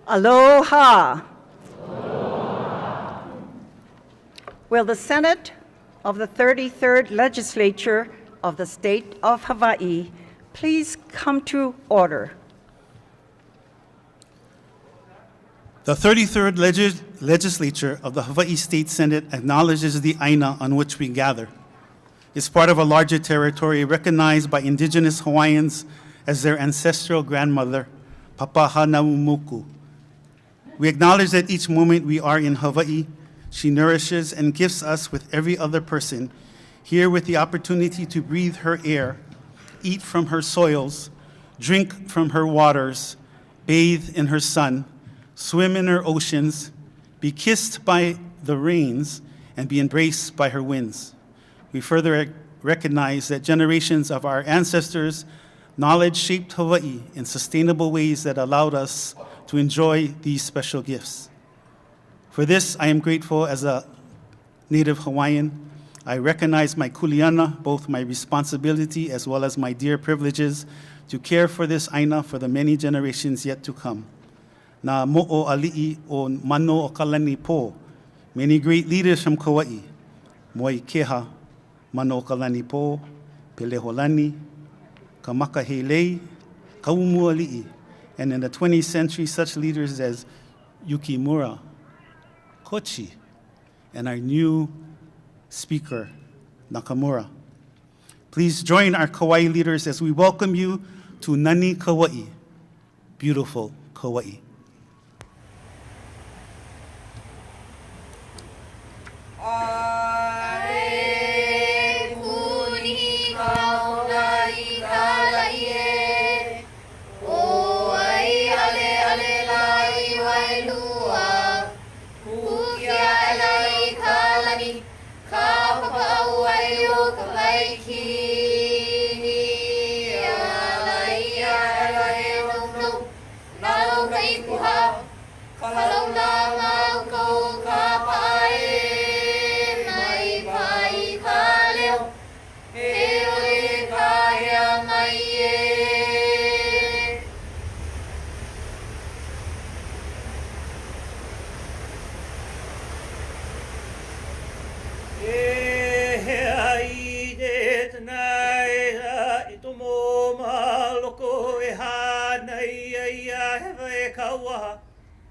Aloha. Will the Senate of the 33rd Legislature of the State of Hawaii please come to order? The 33rd Legislature of the Hawaii State Senate acknowledges the Aina on which we gather. It's part of a larger territory recognized by indigenous Hawaiians as their ancestral grandmother, Papahanaumoku. We acknowledge that each moment we are in Hawaii, she nourishes and gifts us with every other person, here with the opportunity to breathe her air, eat from her soils, drink from her waters, bathe in her sun, swim in her oceans, be kissed by the rains, and be embraced by her winds. We further recognize that generations of our ancestors' knowledge shaped Hawaii in sustainable ways that allowed us to enjoy these special gifts. For this, I am grateful as a native Hawaiian. I recognize my kuleana, both my responsibility as well as my dear privileges to care for this Aina for the many generations yet to come. Na mo'o ali'i o mano o kalani po, many great leaders from Kauai, Moi Keha, Mano o kalani po, Peleholani, Kamakahelei, Kaumuali'i, and in the 20th century, such leaders as Yukimura, Kochi, and our new speaker, Nakamura. Please join our Kauai leaders as we welcome you to Nani Kauai, beautiful Kauai.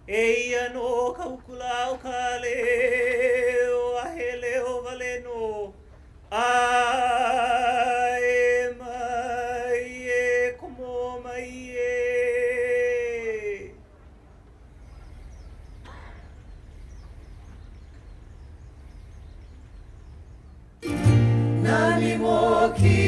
Eia no kaukula o kale o ahele o valeno ai mai e komo mai e Nani mo ki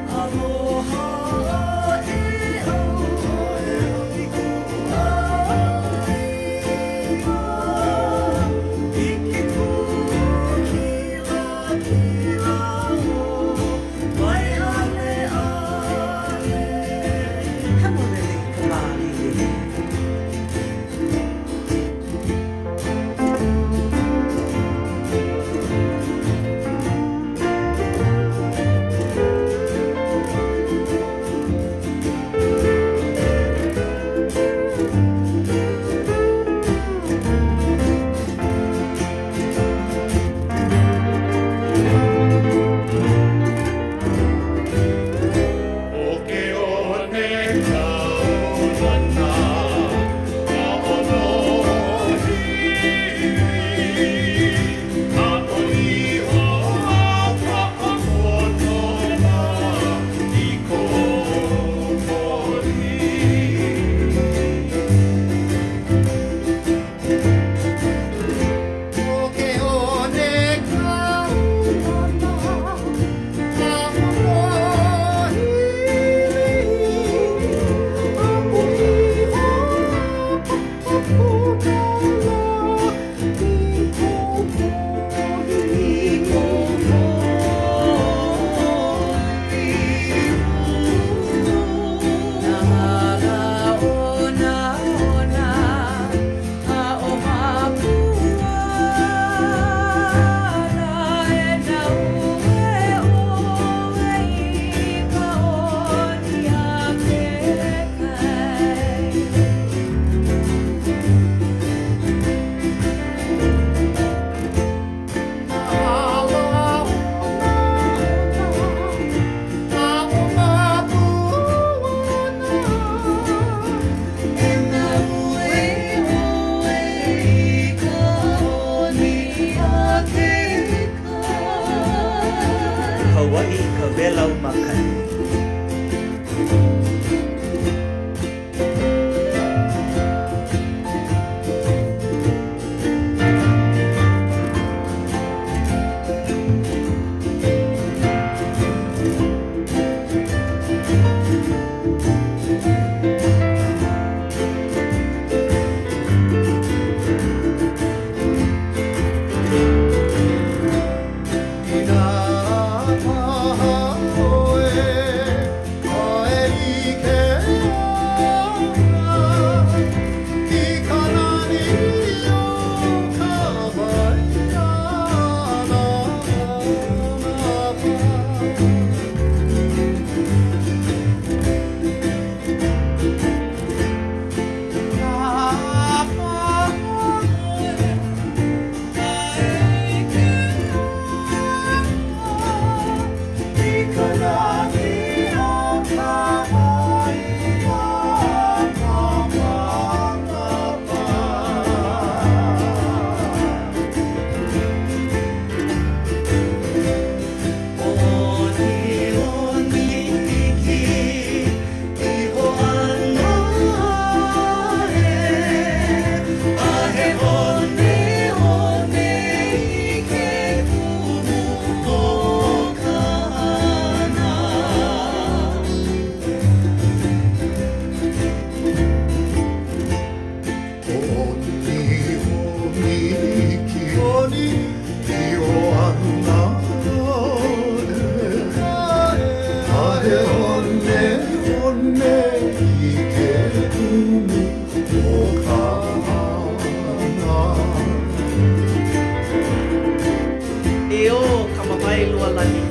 Aloha E o ka mawai lua lani.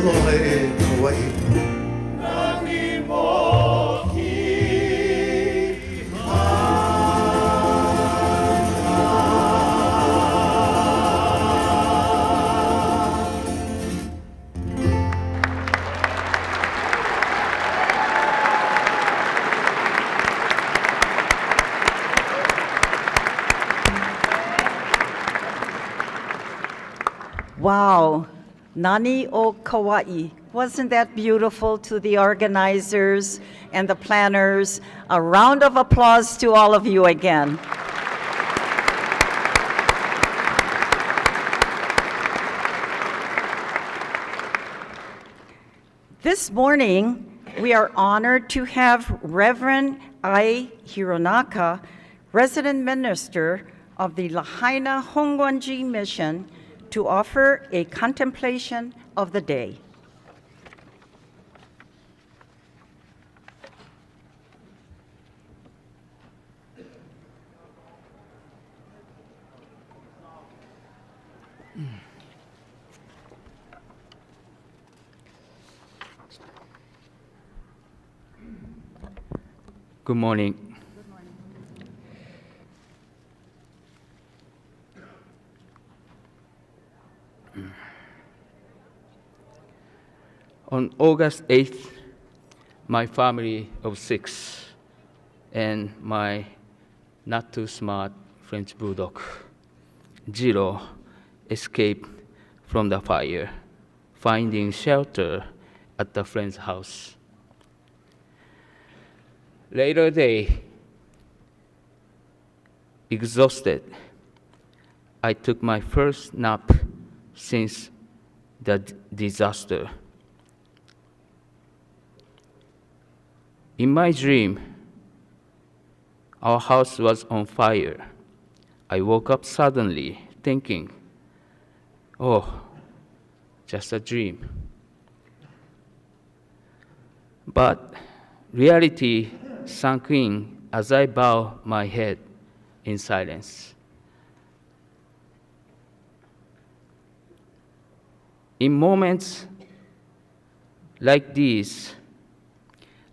Aloha e Hawai'i. Wow, Nani o Kauai. Wasn't that beautiful to the organizers and the planners? A round of applause to all of you again. This morning, we are honored to have Reverend Ai Hironaka, resident minister of the Lahaina Hongwanji Mission, to offer a contemplation of the day. Good morning. On August 8th, my family of 6 and my not too smart French bulldog, Jiro, escaped from the fire, finding shelter at a friend's house. Later day, exhausted, I took my first nap since the disaster. In my dream, our house was on fire. I woke up suddenly thinking, oh, just a dream. But reality sank in as I bowed my head in silence. In moments like these,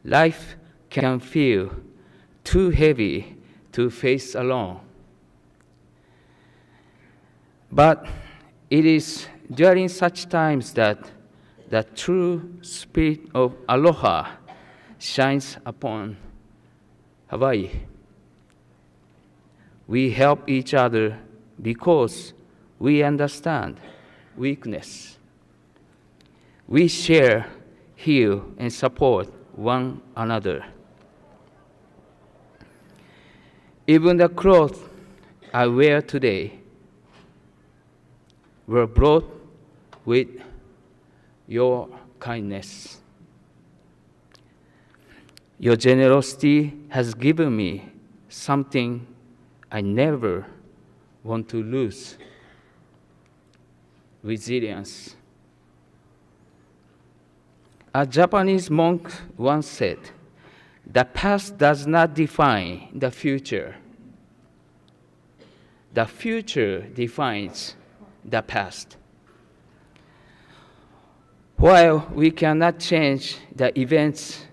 life can feel too heavy to face alone. But it is during such times that the true spirit of aloha shines upon Hawaii. We help each other because we understand weakness. We share, heal, and support one another. Even the clothes I wear today were brought with your kindness. Your generosity has given me something I never want to lose: resilience. A Japanese monk once said, "The past does not define the future. The future defines the past." While we cannot change the events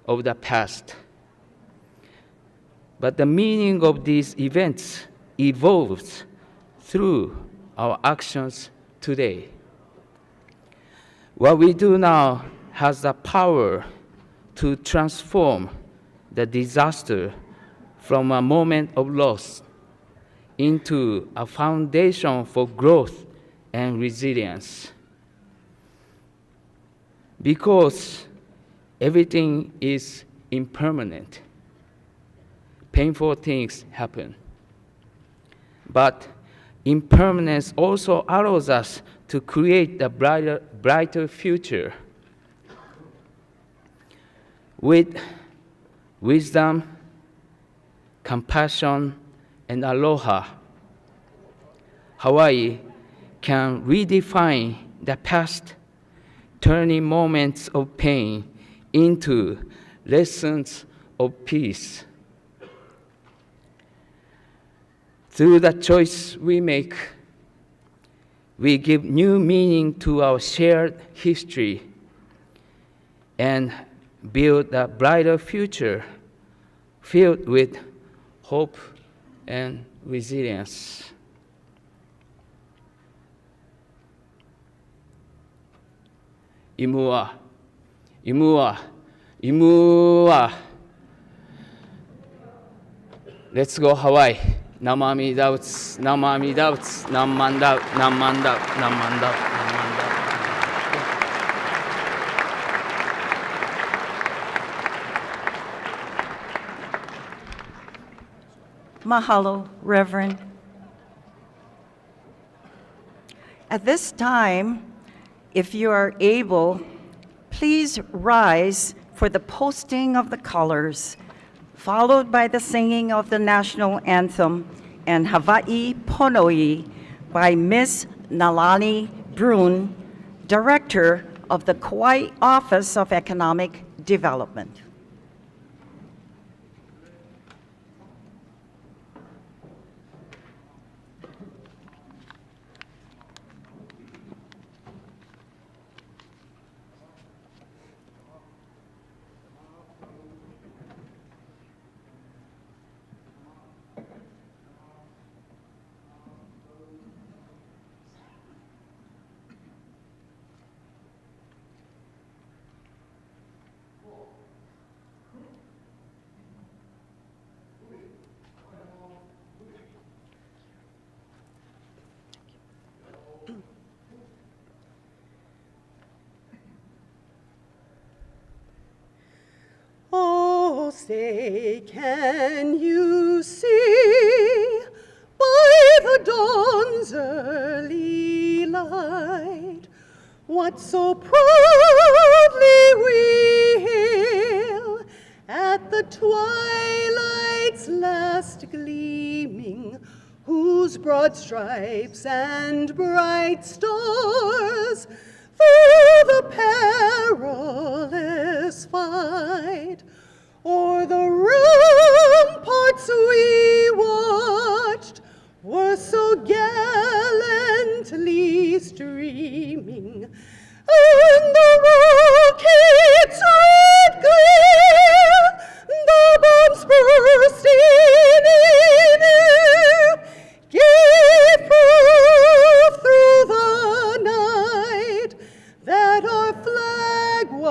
of the past, but the meaning of these events evolves through our actions today. What we do now has the power to transform the disaster from a moment of loss into a foundation for growth and resilience. Because everything is impermanent, painful things happen. But impermanence also allows us to create a brighter future. With wisdom, compassion, and aloha, Hawaii can redefine the past, turning moments of pain into lessons of peace. Through the choice we make, we give new meaning to our shared history and build a brighter future filled with hope and resilience. Imua, imua, imua. Let's go Hawaii. Namami doubts, namami doubts, namandau, namandau, namandau, namandau. Mahalo, Reverend. At this time, if you are able, please rise for the posting of the colors, followed by the singing of the national anthem and Hawai'i Pono'i by Ms. Nalani Brun, Director of the Kauai Office of Economic Development. Oh, say, can you see by the dawn's early light what so proudly we hail at the twilight's last gleaming, whose broad stripes and bright stars through the perilous fight o'er the ramparts we watched were so gallantly streaming, and the rockets' red glare, the bombs bursting in air, gave proof through the night that our flag was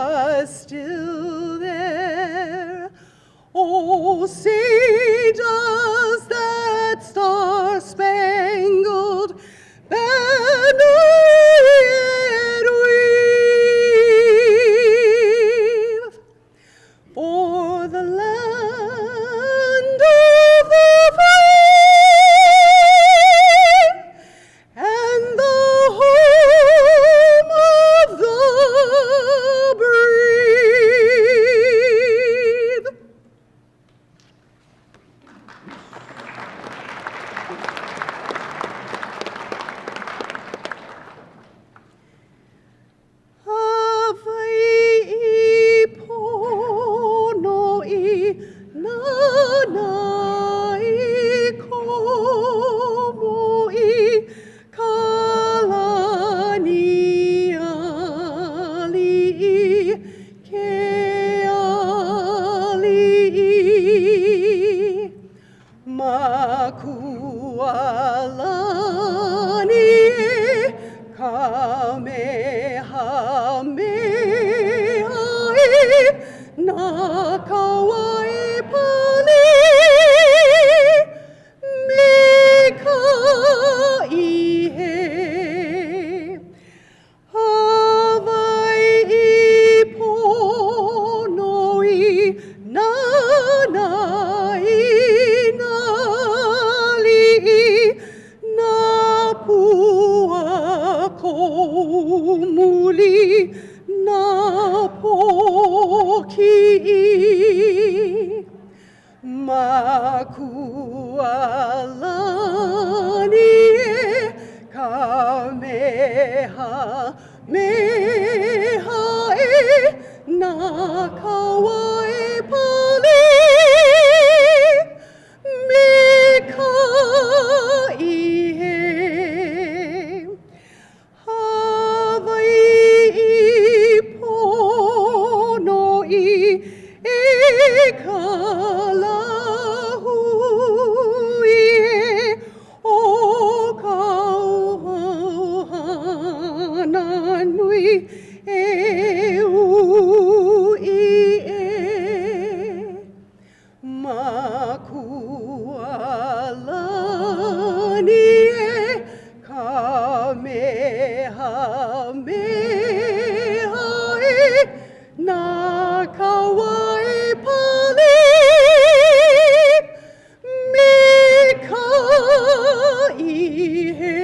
na Kauai pali me ka ihe Hawai'i ponoi na na pua komuli na poki makualani e kameha meha e na Kauai pali me ka ihe Hawai'i ponoi e ka lahui e o kauhana nui e ui e makualani e kamehameha e na Kauai pali me ka ihe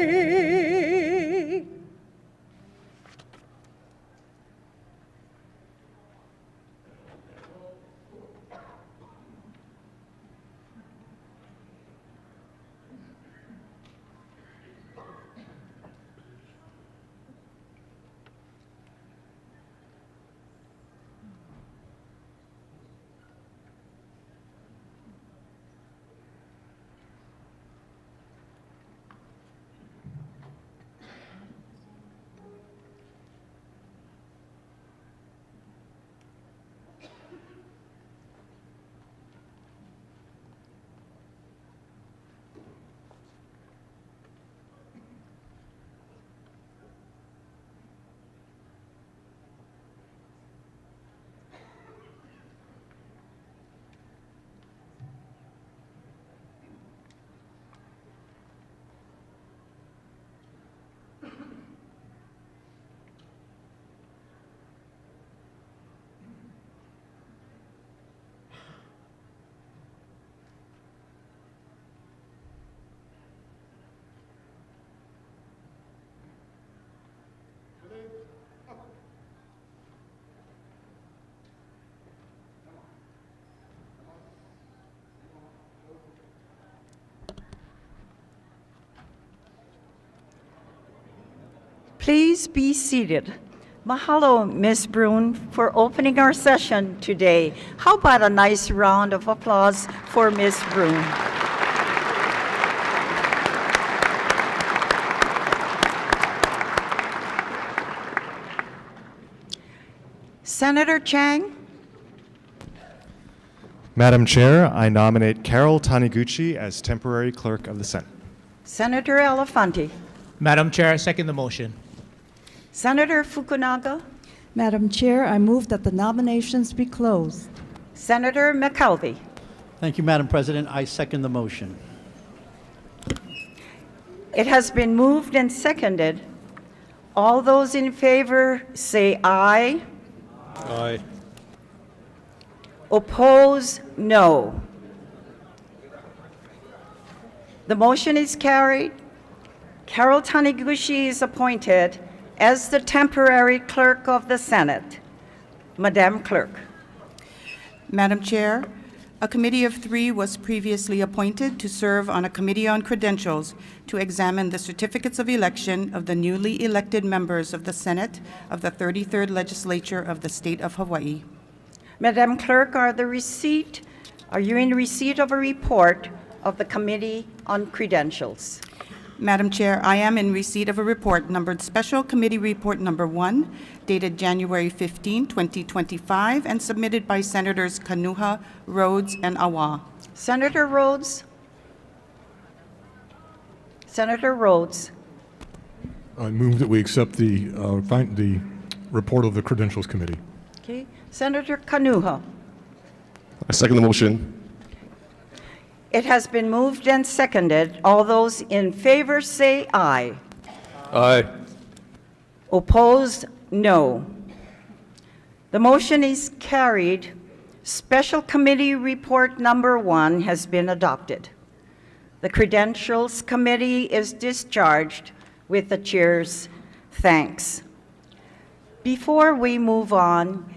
Please be seated. Mahalo, Ms. Brune, for opening our session today. How about a nice round of applause for Ms. Brune? Senator Chang? Madam Chair, I nominate Carol Taniguchi as temporary clerk of the Senate. Senator Elefanti? Madam Chair, I second the motion. Senator Fukunaga? Madam Chair, I move that the nominations be closed. Senator McKelvey? Thank you, Madam President. I second the motion. It has been moved and seconded. All those in favor say aye. Aye. Oppose, no. The motion is carried. Carol Taniguchi is appointed as the temporary clerk of the Senate. Madam Clerk. Madam Chair, a committee of 3 was previously appointed to serve on a committee on credentials to examine the certificates of election of the newly elected members of the Senate of the 33rd Legislature of the State of Hawaii. Madam Clerk, are you in receipt of a report of the Committee on Credentials? Madam Chair, I am in receipt of a report numbered Special Committee Report Number 1, dated January 15, 2025, and submitted by Senators Kanuha, Rhodes, and Awa. Senator Rhodes? Senator Rhodes? I move that we accept the report of the Credentials Committee. Okay. Senator Kanuha? I second the motion. It has been moved and seconded. All those in favor say aye. Aye. Opposed, no. The motion is carried. Special Committee Report Number 1 has been adopted. The Credentials Committee is discharged with the chair's thanks. Before we move on,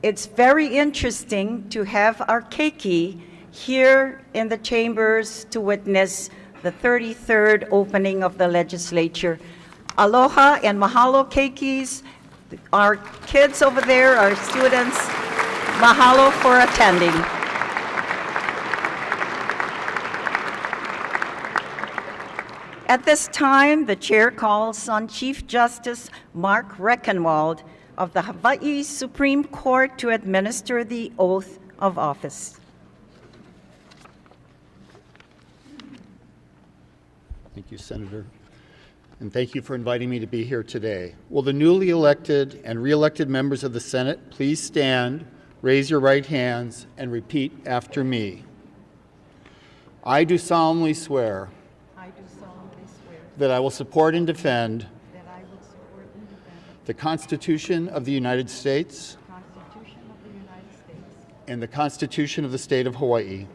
it's very interesting to have our keiki here in the chambers to witness the 33rd opening of the legislature. Aloha and mahalo keikis. Our kids over there, our students, mahalo for attending. At this time, the chair calls on Chief Justice Mark Reckenwald of the Hawaii Supreme Court to administer the oath of office. Thank you, Senator. And thank you for inviting me to be here today. Will the newly elected and re-elected members of the Senate please stand, raise your right hands, and repeat after me. I do solemnly swear that I will support and defend the Constitution of the United States and the Constitution of the State of Hawaii,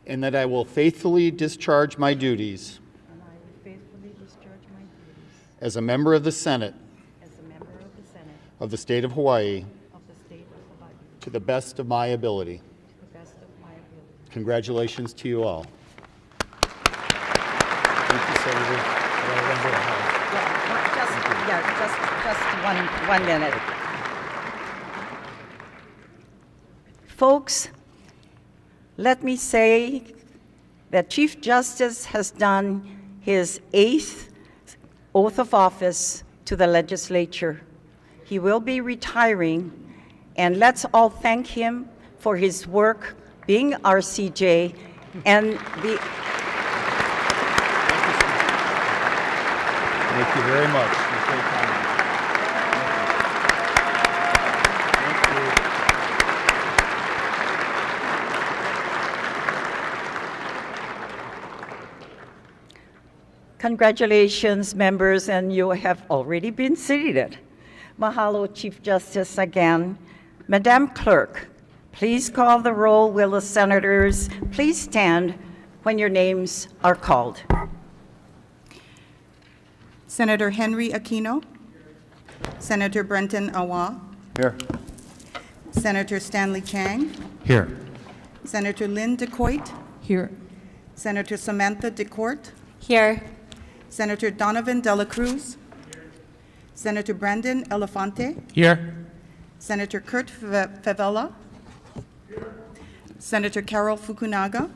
and that I will faithfully discharge my duties as a member of the Senate of the State of Hawaii to the best of my ability. Congratulations to you all. Thank you, Senator. Just one minute. Folks, let me say that Chief Justice has done his 8th oath of office to the legislature. He will be retiring, and let's all thank him for his work being RCJ and the... Thank you very much. You're very kind. Congratulations, members, and you have already been seated. Mahalo, Chief Justice, again. Madam Clerk, please call the roll. Will the senators please stand when your names are called? Senator Henry Aquino. Senator Brenton Awa. Here. Senator Stanley Chang. Here. Senator Lynn DeCoit. Here. Senator Samantha DeCourt. Here. Senator Donovan Dela Cruz. Senator Brandon Elefante. Here. Senator Kurt Favela. Senator Carol Fukunaga.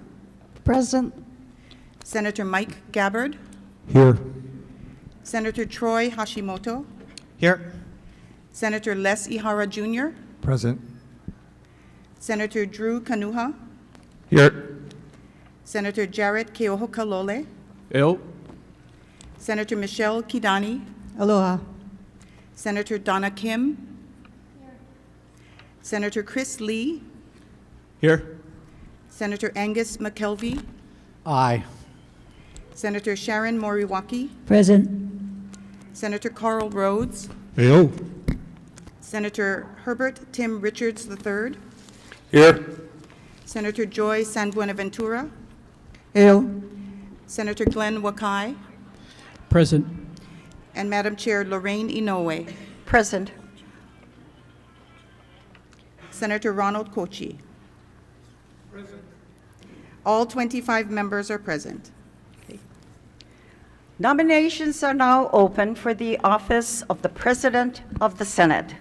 Present. Senator Mike Gabbard. Here. Senator Troy Hashimoto. Here. Senator Les Ihara Jr. Present. Senator Drew Kanuha. Here. Senator Jarrett Keohokalole. Yo. Senator Michelle Kidani. Aloha. Senator Donna Kim. Senator Chris Lee. Here. Senator Angus McKelvey. Aye. Senator Sharon Moriwaki. Present. Senator Carl Rhodes. Ayo. Senator Herbert Tim Richards III. Here. Senator Joy San Buenaventura. Eo. Senator Glenn Wakai. Present. And Madam Chair Lorraine Inoue. Present. Senator Ronald Kochi. Present. All 25 members are present. Nominations are now open for the office of the President of the Senate.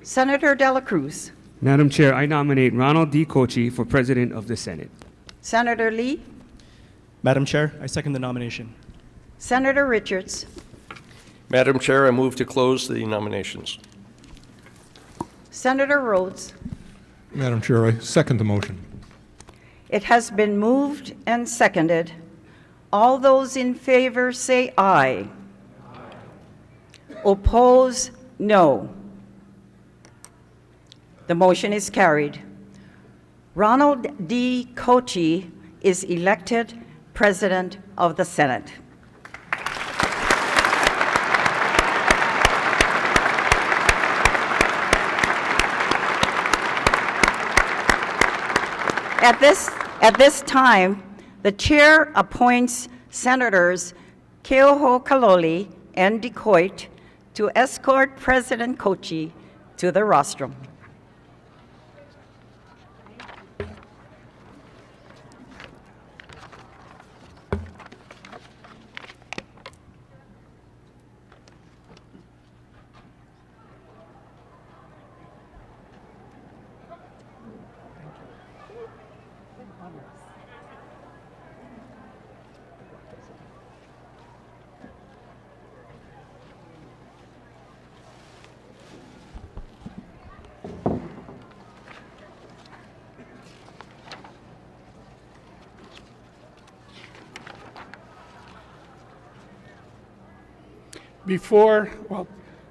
Senator Dela Cruz. Madam Chair, I nominate Ronald D. Kochi for President of the Senate. Senator Lee. Madam Chair, I second the nomination. Senator Richards. Madam Chair, I move to close the nominations. Senator Rhodes. Madam Chair, I second the motion. It has been moved and seconded. All those in favor say aye. Oppose, no. The motion is carried. Ronald D. Kochi is elected President of the Senate. At this time, the chair appoints Senators Keoho Kaloli and DeCoit to escort President Kochi to the rostrum.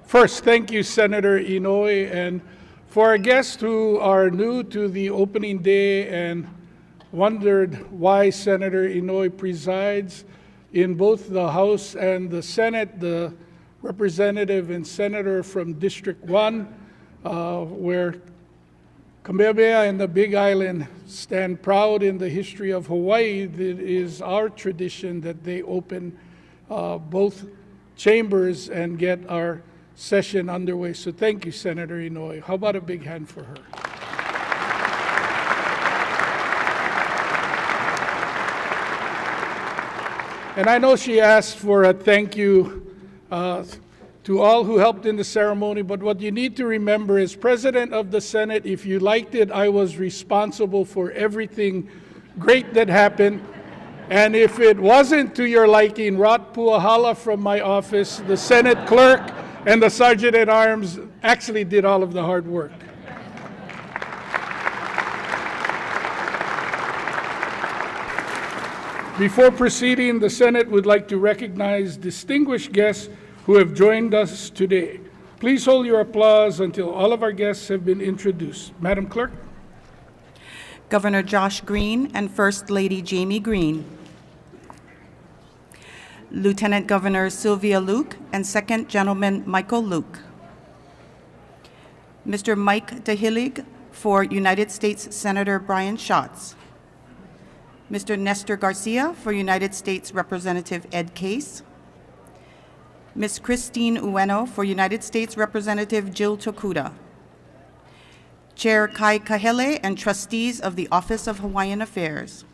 First, thank you, Senator Inouye, and for our guests who are new to the opening day and wondered why Senator Inouye presides in both the House and the Senate, the representative and senator from District 1, where Kamehameha and the Big Island stand proud in the history of Hawaii. It is our tradition that they open both chambers and get our session underway. So thank you, Senator Inouye. How about a big hand for her? And I know she asked for a thank you to all who helped in the ceremony, but what you need to remember is, President of the Senate, if you liked it, I was responsible for everything great that happened. And if it wasn't to your liking, Rat Puahala from my office, the Senate clerk, and the Sergeant at Arms actually did all of the hard work. Before proceeding, the Senate would like to recognize distinguished guests who have joined us today. Please hold your applause until all of our guests have been introduced. Madam Clerk. Governor Josh Green and First Lady Jamie Green. Lieutenant Governor Sylvia Luke and Second Gentleman Michael Luke. Mr. Mike DeHillig for United States Senator Brian Schatz. Mr. Nestor Garcia for United States Representative Ed Case. Ms. Christine Ueno for United States Representative Jill Tokuda. Chair Kai Kahele and trustees of the Office of Hawaiian Affairs.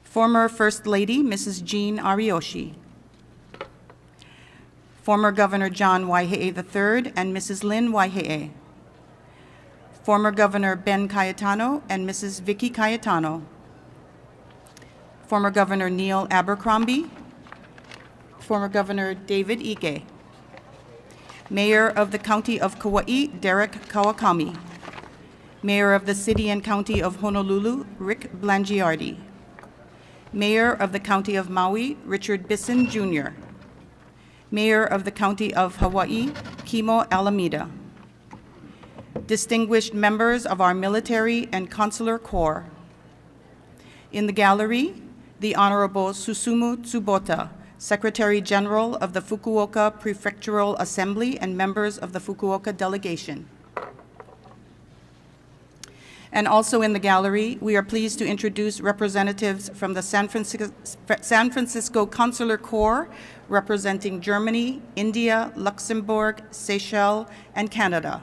Former First Lady, Mrs. Jean Ariyoshi. Former Governor John Waihee III and Mrs. Lynn Waihee. Former Governor Ben Cayetano and Mrs. Vicky Cayetano. Former Governor Neil Abercrombie. Former Governor David Ige. Mayor of the County of Kauai, Derek Kawakami. Mayor of the City and County of Honolulu, Rick Blangiardi. Mayor of the County of Maui, Richard Bisson Jr. Mayor of the County of Hawaii, Kimo Alameda. Distinguished members of our military and consular corps. In the gallery, the Honorable Susumu Tsubota, Secretary General of the Fukuoka Prefectural Assembly and members of the Fukuoka delegation. And also in the gallery, we are pleased to introduce representatives from the San Francisco Consular Corps, representing Germany, India, Luxembourg, Seychelles, and Canada.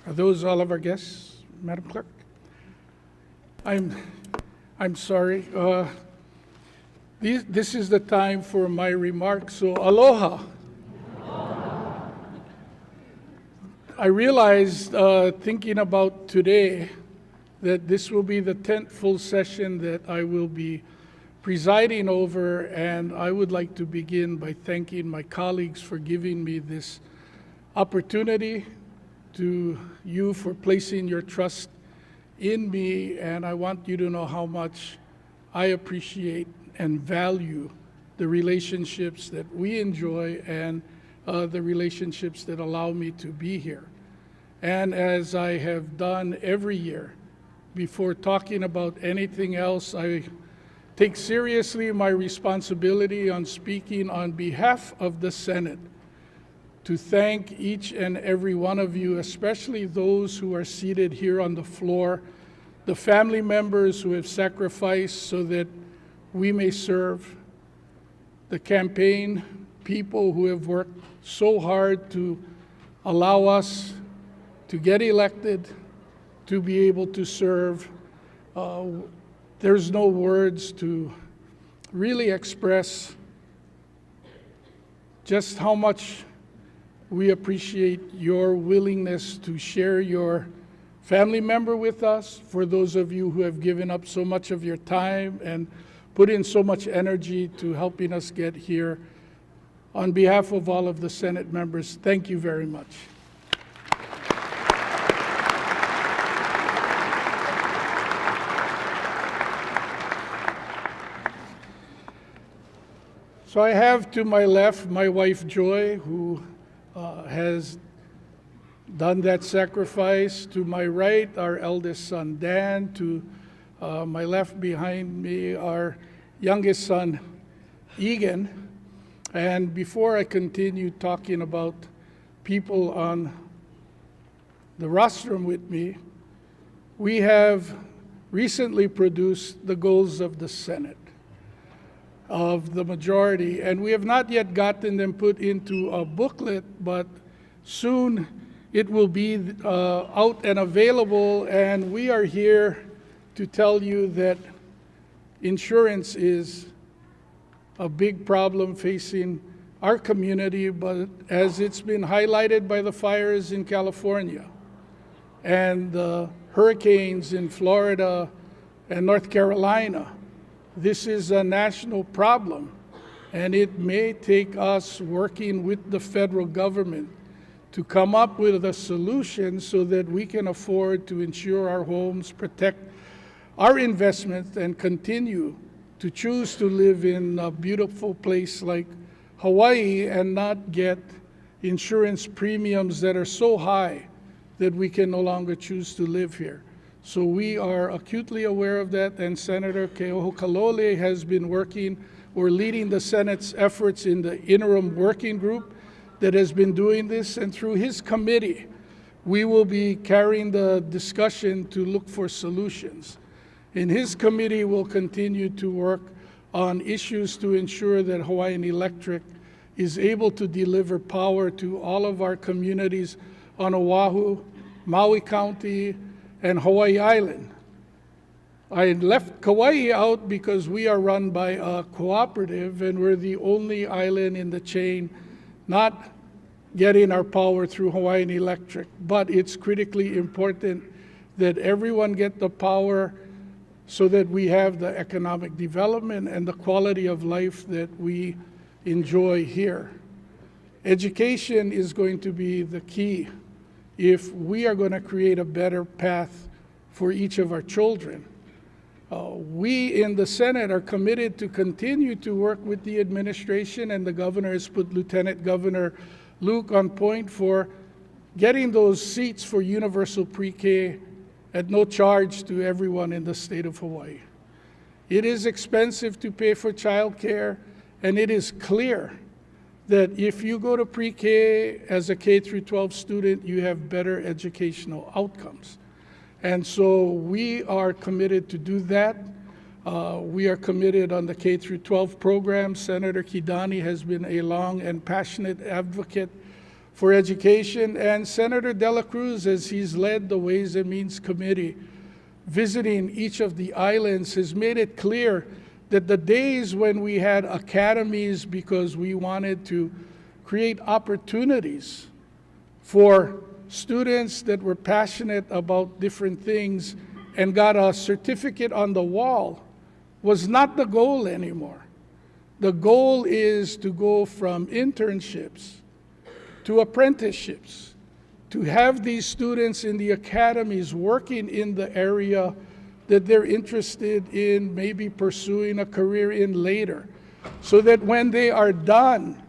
Are those all of our guests, Madam Clerk? I'm sorry. This is the time for my remarks, so aloha. I realized, thinking about today, that this will be the 10th full session that I will be presiding over, and I would like to begin by thanking my colleagues for giving me this opportunity. to you for placing your trust in me, and I want you to know how much I appreciate and value the relationships that we enjoy and the relationships that allow me to be here. And as I have done every year, before talking about anything else, I take seriously my responsibility on speaking on behalf of the Senate to thank each and every one of you, especially those who are seated here on the floor, the family members who have sacrificed so that we may serve, the campaign people who have worked so hard to allow us to get elected, to be able to serve. There's no words to really express just how much we appreciate your willingness to share your family member with us, for those of you who have given up so much of your time and put in so much energy to helping us get here. On behalf of all of the Senate members, thank you very much. So I have to my left my wife Joy, who has done that sacrifice. To my right, our eldest son Dan. To my left behind me, our youngest son Egan. And before I continue talking about people on the rostrum with me, we have recently produced the goals of the Senate, of the majority, and we have not yet gotten them put into a booklet, but soon it will be out and available, and we are here to tell you that insurance is a big problem facing our community, but as it's been highlighted by the fires in California and the hurricanes in Florida and North Carolina, this is a national problem, and it may take us working with the federal government to come up with a solution so that we can afford to insure our homes, protect our investments, and continue to choose to live in a beautiful place like Hawaii and not get insurance premiums that are so high that we can no longer choose to live here. So we are acutely aware of that, and Senator Keohokalole has been working or leading the Senate's efforts in the interim working group that has been doing this, and through his committee, we will be carrying the discussion to look for solutions. In his committee, we'll continue to work on issues to ensure that Hawaiian Electric is able to deliver power to all of our communities on Oahu, Maui County, and Hawaii Island. I left Kauai out because we are run by a cooperative, and we're the only island in the chain not getting our power through Hawaiian Electric. But it's critically important that everyone get the power so that we have the economic development and the quality of life that we enjoy here. Education is going to be the key if we are going to create a better path for each of our children. We in the Senate are committed to continue to work with the administration, and the governor has put Lieutenant Governor Luke on point for getting those seats for universal pre-K at no charge to everyone in the state of Hawaii. It is expensive to pay for childcare, and it is clear that if you go to pre-K as a K through 12 student, you have better educational outcomes. And so we are committed to do that. We are committed on the K through 12 program. Senator Kidani has been a long and passionate advocate for education, and Senator Dela Cruz, as he's led the Ways and Means Committee, visiting each of the islands, has made it clear that the days when we had academies because we wanted to create opportunities for students that were passionate about different things and got a certificate on the wall was not the goal anymore. The goal is to go from internships to apprenticeships, to have these students in the academies working in the area that they're interested in maybe pursuing a career in later, so that when they are done,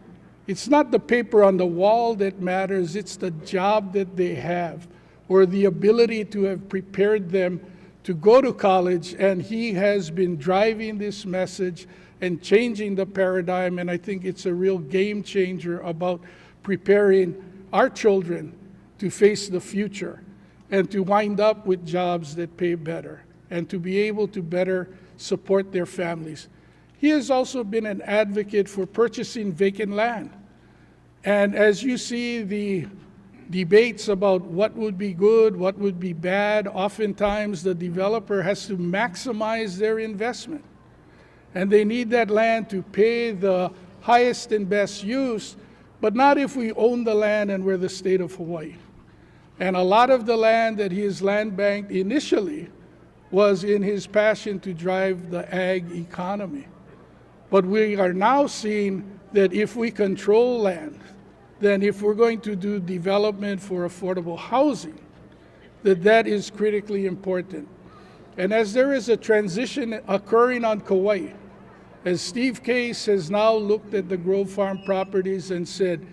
it's not the paper on the wall that matters, it's the job that they have, or the ability to have prepared them to go to college. And he has been driving this message and changing the paradigm, and I think it's a real game changer about preparing our children to face the future and to wind up with jobs that pay better and to be able to better support their families. He has also been an advocate for purchasing vacant land. And as you see the debates about what would be good, what would be bad, oftentimes the developer has to maximize their investment. And they need that land to pay the highest and best use, but not if we own the land and we're the state of Hawaii. And a lot of the land that he has land banked initially was in his passion to drive the ag economy. But we are now seeing that if we control land, then if we're going to do development for affordable housing, that is critically important. And as there is a transition occurring on Kauai, as Steve Case has now looked at the Grove Farm properties and said,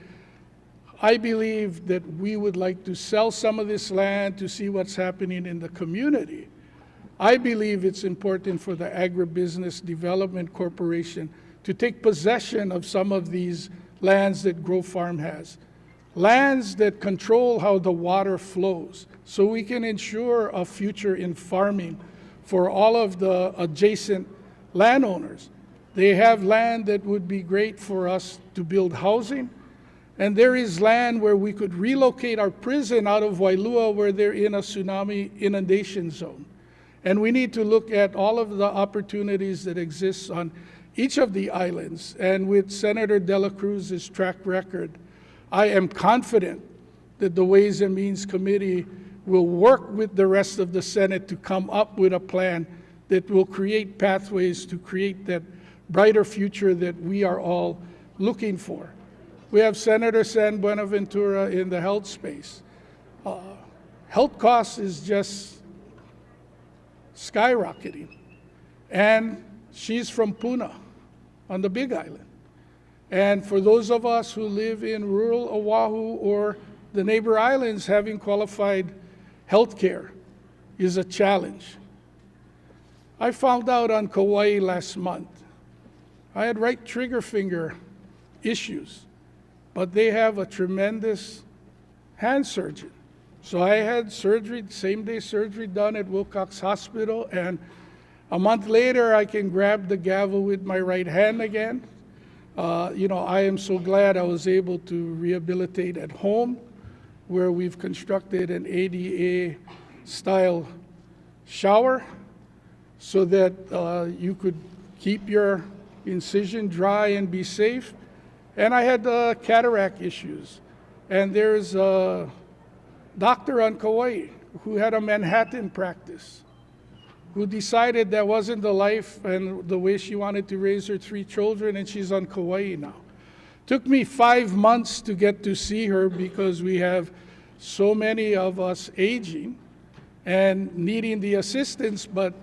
I believe that we would like to sell some of this land to see what's happening in the community. I believe it's important for the Agribusiness Development Corporation to take possession of some of these lands that Grove Farm has. Lands that control how the water flows, so we can ensure a future in farming for all of the adjacent landowners. They have land that would be great for us to build housing, and there is land where we could relocate our prison out of Wailua where they're in a tsunami inundation zone. And we need to look at all of the opportunities that exist on each of the islands. And with Senator De La Cruz's track record, I am confident that the Ways and Means Committee will work with the rest of the Senate to come up with a plan that will create pathways to create that brighter future that we are all looking for. We have Senator San Buenaventura in the health space. Health costs is just skyrocketing. And she's from Puna on the Big Island. And for those of us who live in rural Oahu or the neighbor islands, having qualified health care is a challenge. I found out on Kauai last month, I had right trigger finger issues, but they have a tremendous hand surgeon. So I had surgery, same-day surgery done at Wilcox Hospital, and a month later, I can grab the gavel with my right hand again. I am so glad I was able to rehabilitate at home, where we've constructed an ADA-style shower so that you could keep your incision dry and be safe. And I had cataract issues. And there's a doctor on Kauai who had a Manhattan practice, who decided that wasn't the life and the way she wanted to raise her 3 children, and she's on Kauai now. Took me 5 months to get to see her because we have so many of us aging and needing the assistance, but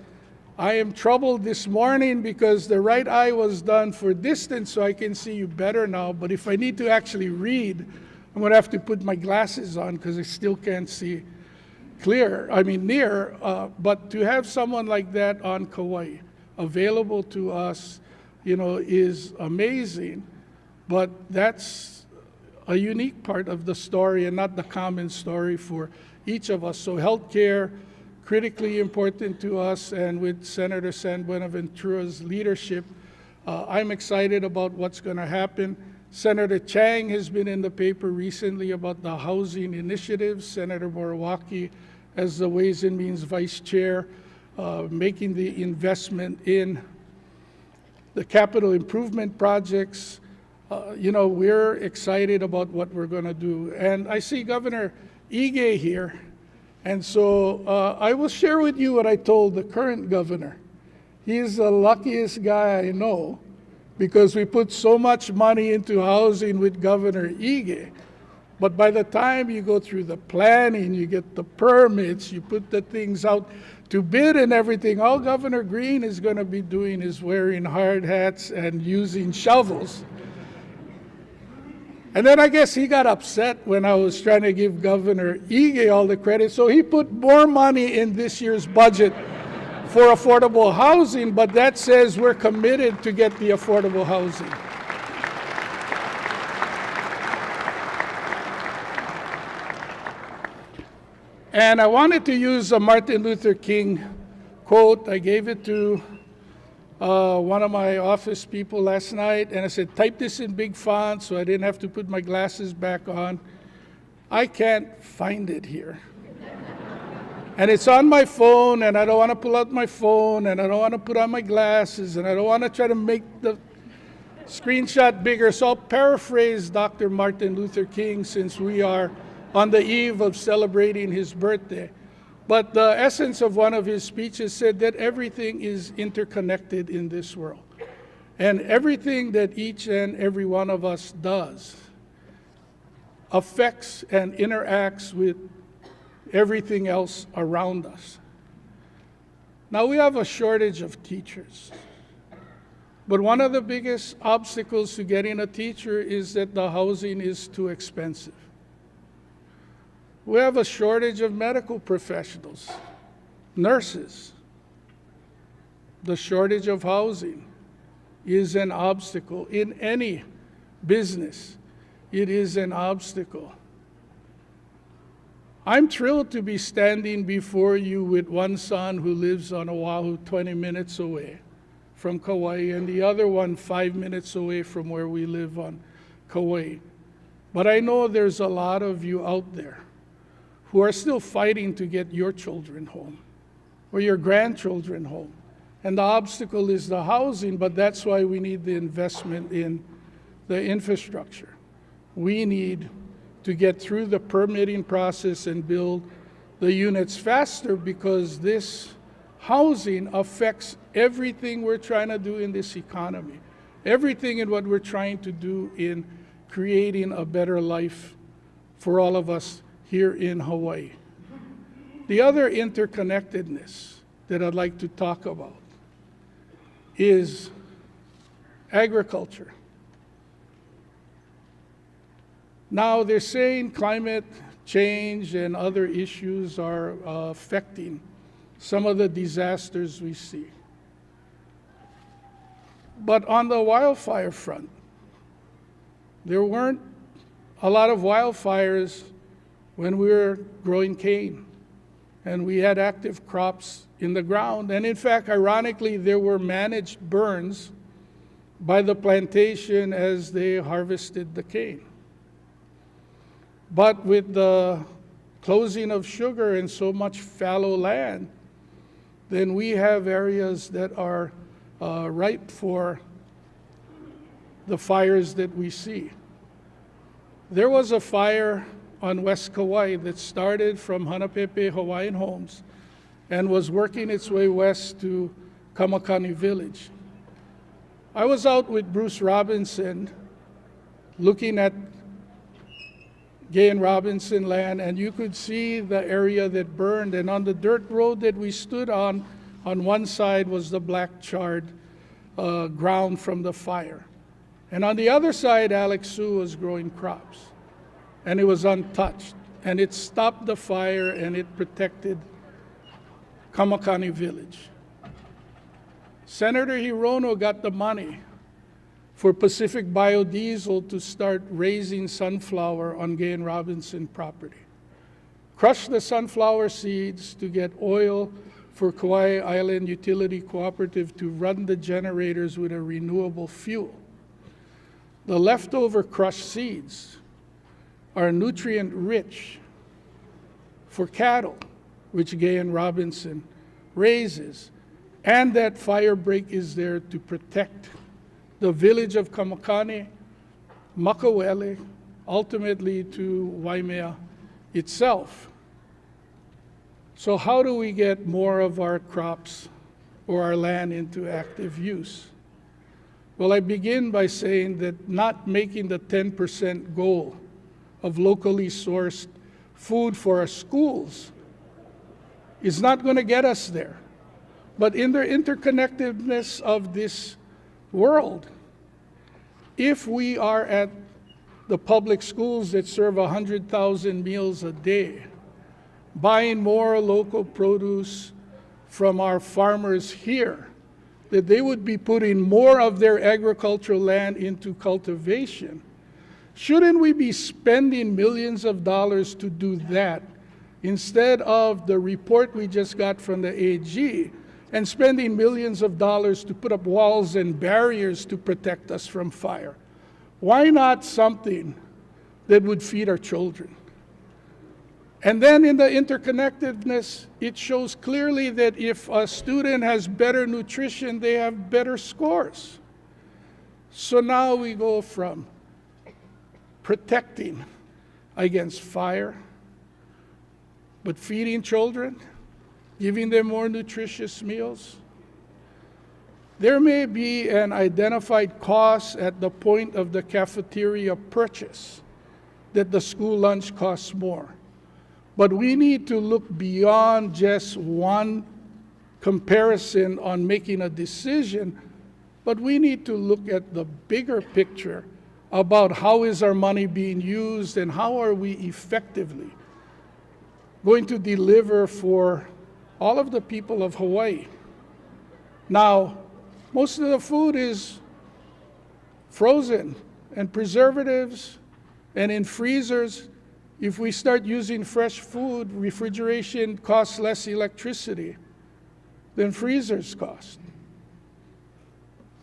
I am troubled this morning because the right eye was done for distance, so I can see you better now, but if I need to actually read, I'm gonna have to put my glasses on because I still can't see near, but to have someone like that on Kauai available to us, is amazing. But that's a unique part of the story and not the common story for each of us. So healthcare, critically important to us, and with Senator San Buenaventura's leadership, I'm excited about what's going to happen. Senator Chang has been in the paper recently about the housing initiatives. Senator Morawaki, as the Ways and Means Vice Chair, making the investment in the capital improvement projects. We're excited about what we're going to do. And I see Governor Ige here. And so I will share with you what I told the current governor. He's the luckiest guy I know, because we put so much money into housing with Governor Ige. But by the time you go through the planning, you get the permits, you put the things out to bid and everything, all Governor Green is going to be doing is wearing hard hats and using shovels. And then I guess he got upset when I was trying to give Governor Ige all the credit, so he put more money in this year's budget for affordable housing, but that says we're committed to get the affordable housing. And I wanted to use a Martin Luther King quote. I gave it to one of my office people last night, and I said, type this in big font so I didn't have to put my glasses back on. I can't find it here. And it's on my phone, and I don't want to pull out my phone, and I don't want to put on my glasses, and I don't want to try to make the screenshot bigger. So I'll paraphrase Dr. Martin Luther King, since we are on the eve of celebrating his birthday. But the essence of one of his speeches said that everything is interconnected in this world. And everything that each and every one of us does affects and interacts with everything else around us. Now, we have a shortage of teachers. But one of the biggest obstacles to getting a teacher is that the housing is too expensive. We have a shortage of medical professionals, nurses. The shortage of housing is an obstacle. In any business, it is an obstacle. I'm thrilled to be standing before you with one son who lives on Oahu, 20 minutes away from Kauai, and the other one 5 minutes away from where we live on Kauai. But I know there's a lot of you out there who are still fighting to get your children home or your grandchildren home. And the obstacle is the housing, but that's why we need the investment in the infrastructure. We need to get through the permitting process and build the units faster, because this housing affects everything we're trying to do in this economy, everything in what we're trying to do in creating a better life for all of us here in Hawaii. The other interconnectedness that I'd like to talk about is agriculture. Now, they're saying climate change and other issues are affecting some of the disasters we see. But on the wildfire front, there weren't a lot of wildfires when we were growing cane and we had active crops in the ground. And in fact, ironically, there were managed burns by the plantation as they harvested the cane. But with the closing of sugar and so much fallow land, then we have areas that are ripe for the fires that we see. There was a fire on West Kauai that started from Hanapepe Hawaiian Homes and was working its way west to Kamakani Village. I was out with Bruce Robinson looking at Gay and Robinson land, and you could see the area that burned. And on the dirt road that we stood on one side was the black charred ground from the fire. And on the other side, Alex Sue was growing crops. And it was untouched. And it stopped the fire and it protected Kamakani Village. Senator Hirono got the money for Pacific Biodiesel to start raising sunflower on Gay and Robinson property. Crush the sunflower seeds to get oil for Kauai Island Utility Cooperative to run the generators with a renewable fuel. The leftover crushed seeds are nutrient rich for cattle, which Gay and Robinson raises. And that fire break is there to protect the village of Kamakani, Makaweli, ultimately to Waimea itself. So how do we get more of our crops or our land into active use? Well, I begin by saying that not making the 10% goal of locally sourced food for our schools is not going to get us there. But in the interconnectedness of this world, if we are at the public schools that serve 100,000 meals a day, buying more local produce from our farmers here, that they would be putting more of their agricultural land into cultivation. Shouldn't we be spending millions of dollars to do that instead of the report we just got from the AG and spending millions of dollars to put up walls and barriers to protect us from fire? Why not something that would feed our children? And then in the interconnectedness, it shows clearly that if a student has better nutrition, they have better scores. So now we go from protecting against fire, but feeding children, giving them more nutritious meals. There may be an identified cost at the point of the cafeteria purchase that the school lunch costs more. But we need to look beyond just one comparison on making a decision, but we need to look at the bigger picture about how is our money being used and how are we effectively going to deliver for all of the people of Hawaii. Now, most of the food is frozen and preservatives and in freezers. If we start using fresh food, refrigeration costs less electricity than freezers cost.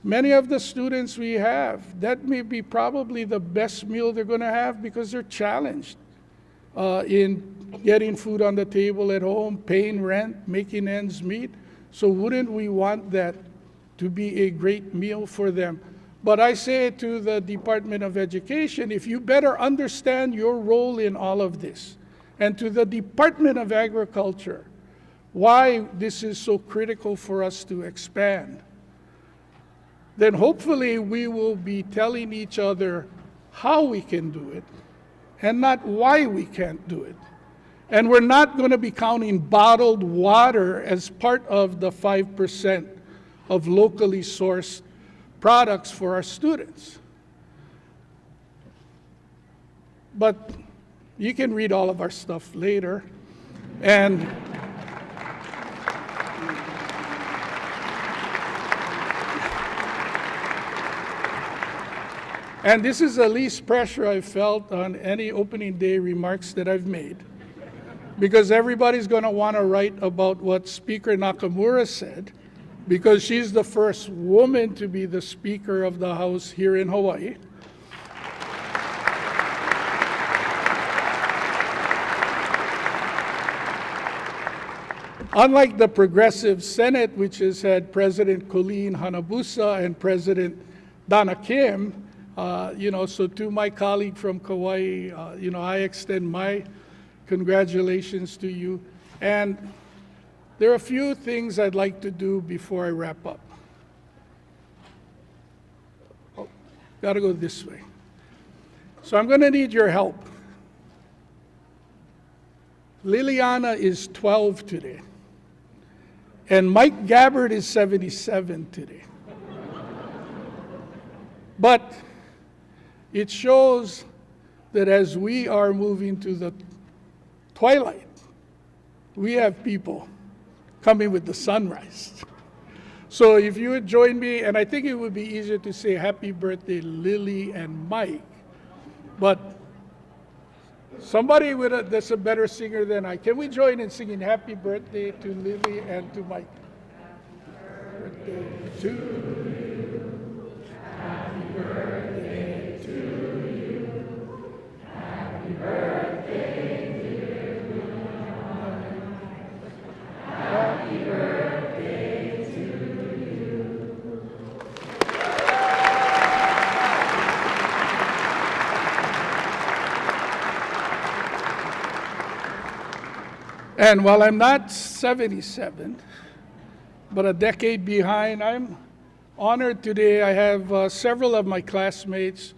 Many of the students we have, that may be probably the best meal they're going to have because they're challenged in getting food on the table at home, paying rent, making ends meet. So wouldn't we want that to be a great meal for them? But I say to the Department of Education, if you better understand your role in all of this, and to the Department of Agriculture, why this is so critical for us to expand, then hopefully we will be telling each other how we can do it, and not why we can't do it. And we're not going to be counting bottled water as part of the 5% of locally sourced products for our students. But you can read all of our stuff later. And this is the least pressure I've felt on any opening day remarks that I've made, because everybody's going to want to write about what Speaker Nakamura said, because she's the first woman to be the Speaker of the House here in Hawaii. Unlike the progressive Senate, which has had President Colleen Hanabusa and President Donna Kim, so to my colleague from Kauai, I extend my congratulations to you. And there are a few things I'd like to do before I wrap up. Oh, gotta go this way. So I'm gonna need your help. Liliana is 12 today, and Mike Gabbard is 77 today. But it shows that as we are moving to the twilight, we have people coming with the sunrise. So if you would join me, and I think it would be easier to say happy birthday, Lily and Mike, but somebody that's a better singer than I. Can we join in singing happy birthday to Lily and to Mike? Birthday to you. Happy birthday to you. Happy birthday, dear Lily. Happy birthday to you. And while I'm not 77, but a decade behind, I'm honored today. I have several of my classmates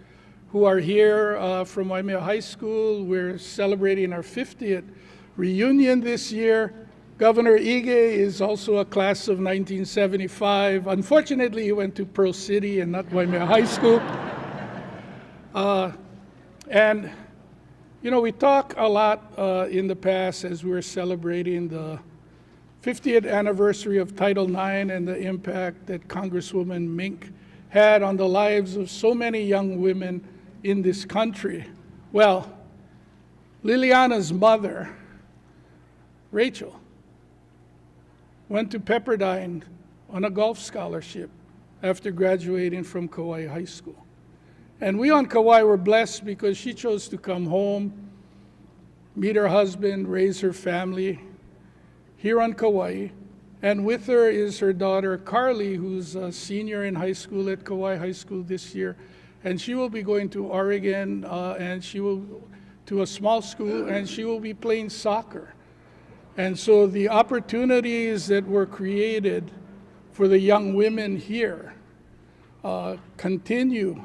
who are here from Waimea High School. We're celebrating our 50th reunion this year. Governor Ige is also a class of 1975. Unfortunately, he went to Pearl City and not Waimea High School. And, you know, we talk a lot in the past as we were celebrating the 50th anniversary of Title IX and the impact that Congresswoman Mink had on the lives of so many young women in this country. Well, Liliana's mother, Rachel, went to Pepperdine on a golf scholarship after graduating from Kauai High School. And we on Kauai were blessed because she chose to come home, meet her husband, raise her family here on Kauai. And with her is her daughter, Carly, who's a senior in high school at Kauai High School this year. And she will be going to Oregon, and she will to a small school, and she will be playing soccer. And so the opportunities that were created for the young women here continue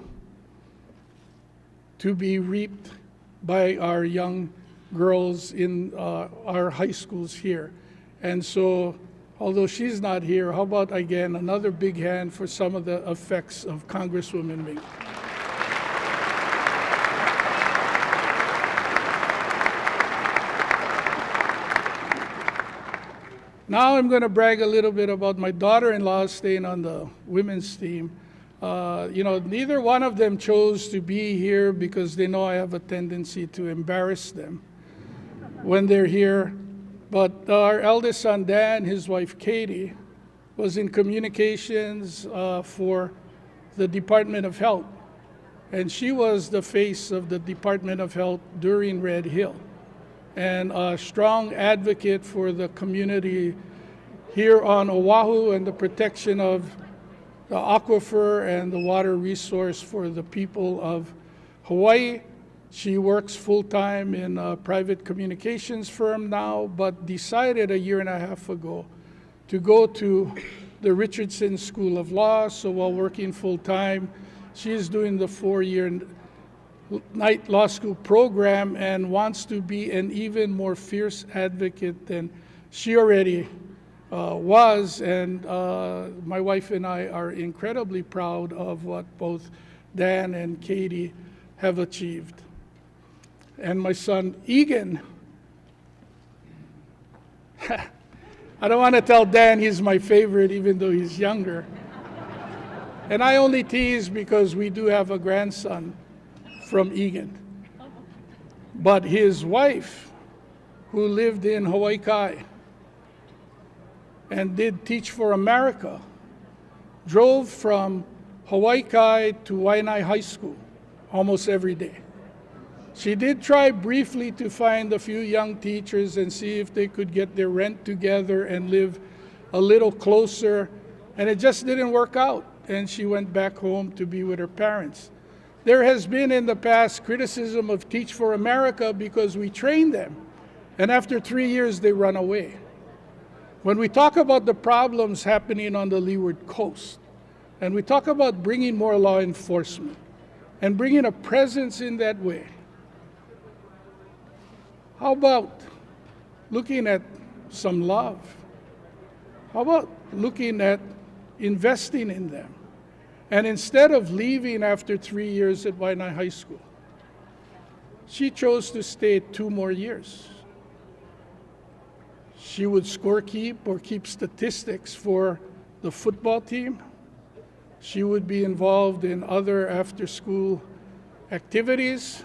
to be reaped by our young girls in our high schools here. And so, although she's not here, how about again another big hand for some of the effects of Congresswoman Mink. Now I'm going to brag a little bit about my daughter-in-law staying on the women's team. You know, neither one of them chose to be here because they know I have a tendency to embarrass them when they're here. But our eldest son, Dan, his wife, Katie, was in communications for the Department of Health. And she was the face of the Department of Health during Red Hill, and a strong advocate for the community here on Oahu and the protection of the aquifer and the water resource for the people of Hawaii. She works full-time in a private communications firm now, but decided a year and a half ago to go to the Richardson School of Law. So while working full-time, she's doing the 4-year night law school program and wants to be an even more fierce advocate than she already was. And my wife and I are incredibly proud of what both Dan and Katie have achieved. And my son, Egan, I don't want to tell Dan he's my favorite even though he's younger. And I only tease because we do have a grandson from Egan. But his wife, who lived in Hawaii and did Teach for America, drove from Hawaii to Waianae High School almost every day. She did try briefly to find a few young teachers and see if they could get their rent together and live a little closer, and it just didn't work out, and she went back home to be with her parents. There has been in the past criticism of Teach for America because we train them, and after 3 years they run away. When we talk about the problems happening on the Leeward Coast, and we talk about bringing more law enforcement and bringing a presence in that way, how about looking at some love? How about looking at investing in them? And instead of leaving after 3 years at Waianae High School, she chose to stay 2 more years. She would scorekeep or keep statistics for the football team. She would be involved in other after-school activities.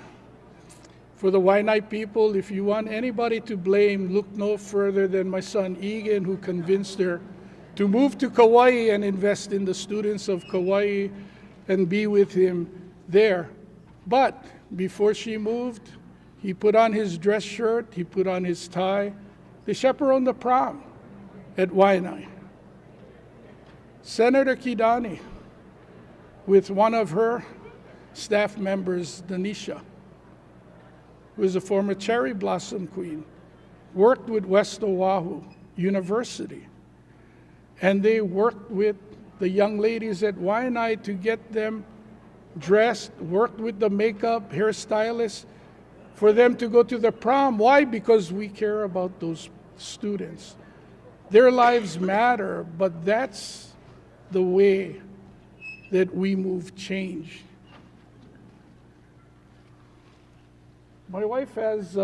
For the Waianae people, if you want anybody to blame, look no further than my son Egan, who convinced her to move to Kauai and invest in the students of Kauai and be with him there. But before she moved, he put on his dress shirt, he put on his tie. They chaperoned the prom at Waianae. Senator Kidani, with one of her staff members, Danisha, who is a former cherry blossom queen, worked with West Oahu University. And they worked with the young ladies at Waianae to get them dressed, worked with the makeup, hairstylist, for them to go to the prom. Why? Because we care about those students. Their lives matter, but that's the way that we move change. My wife has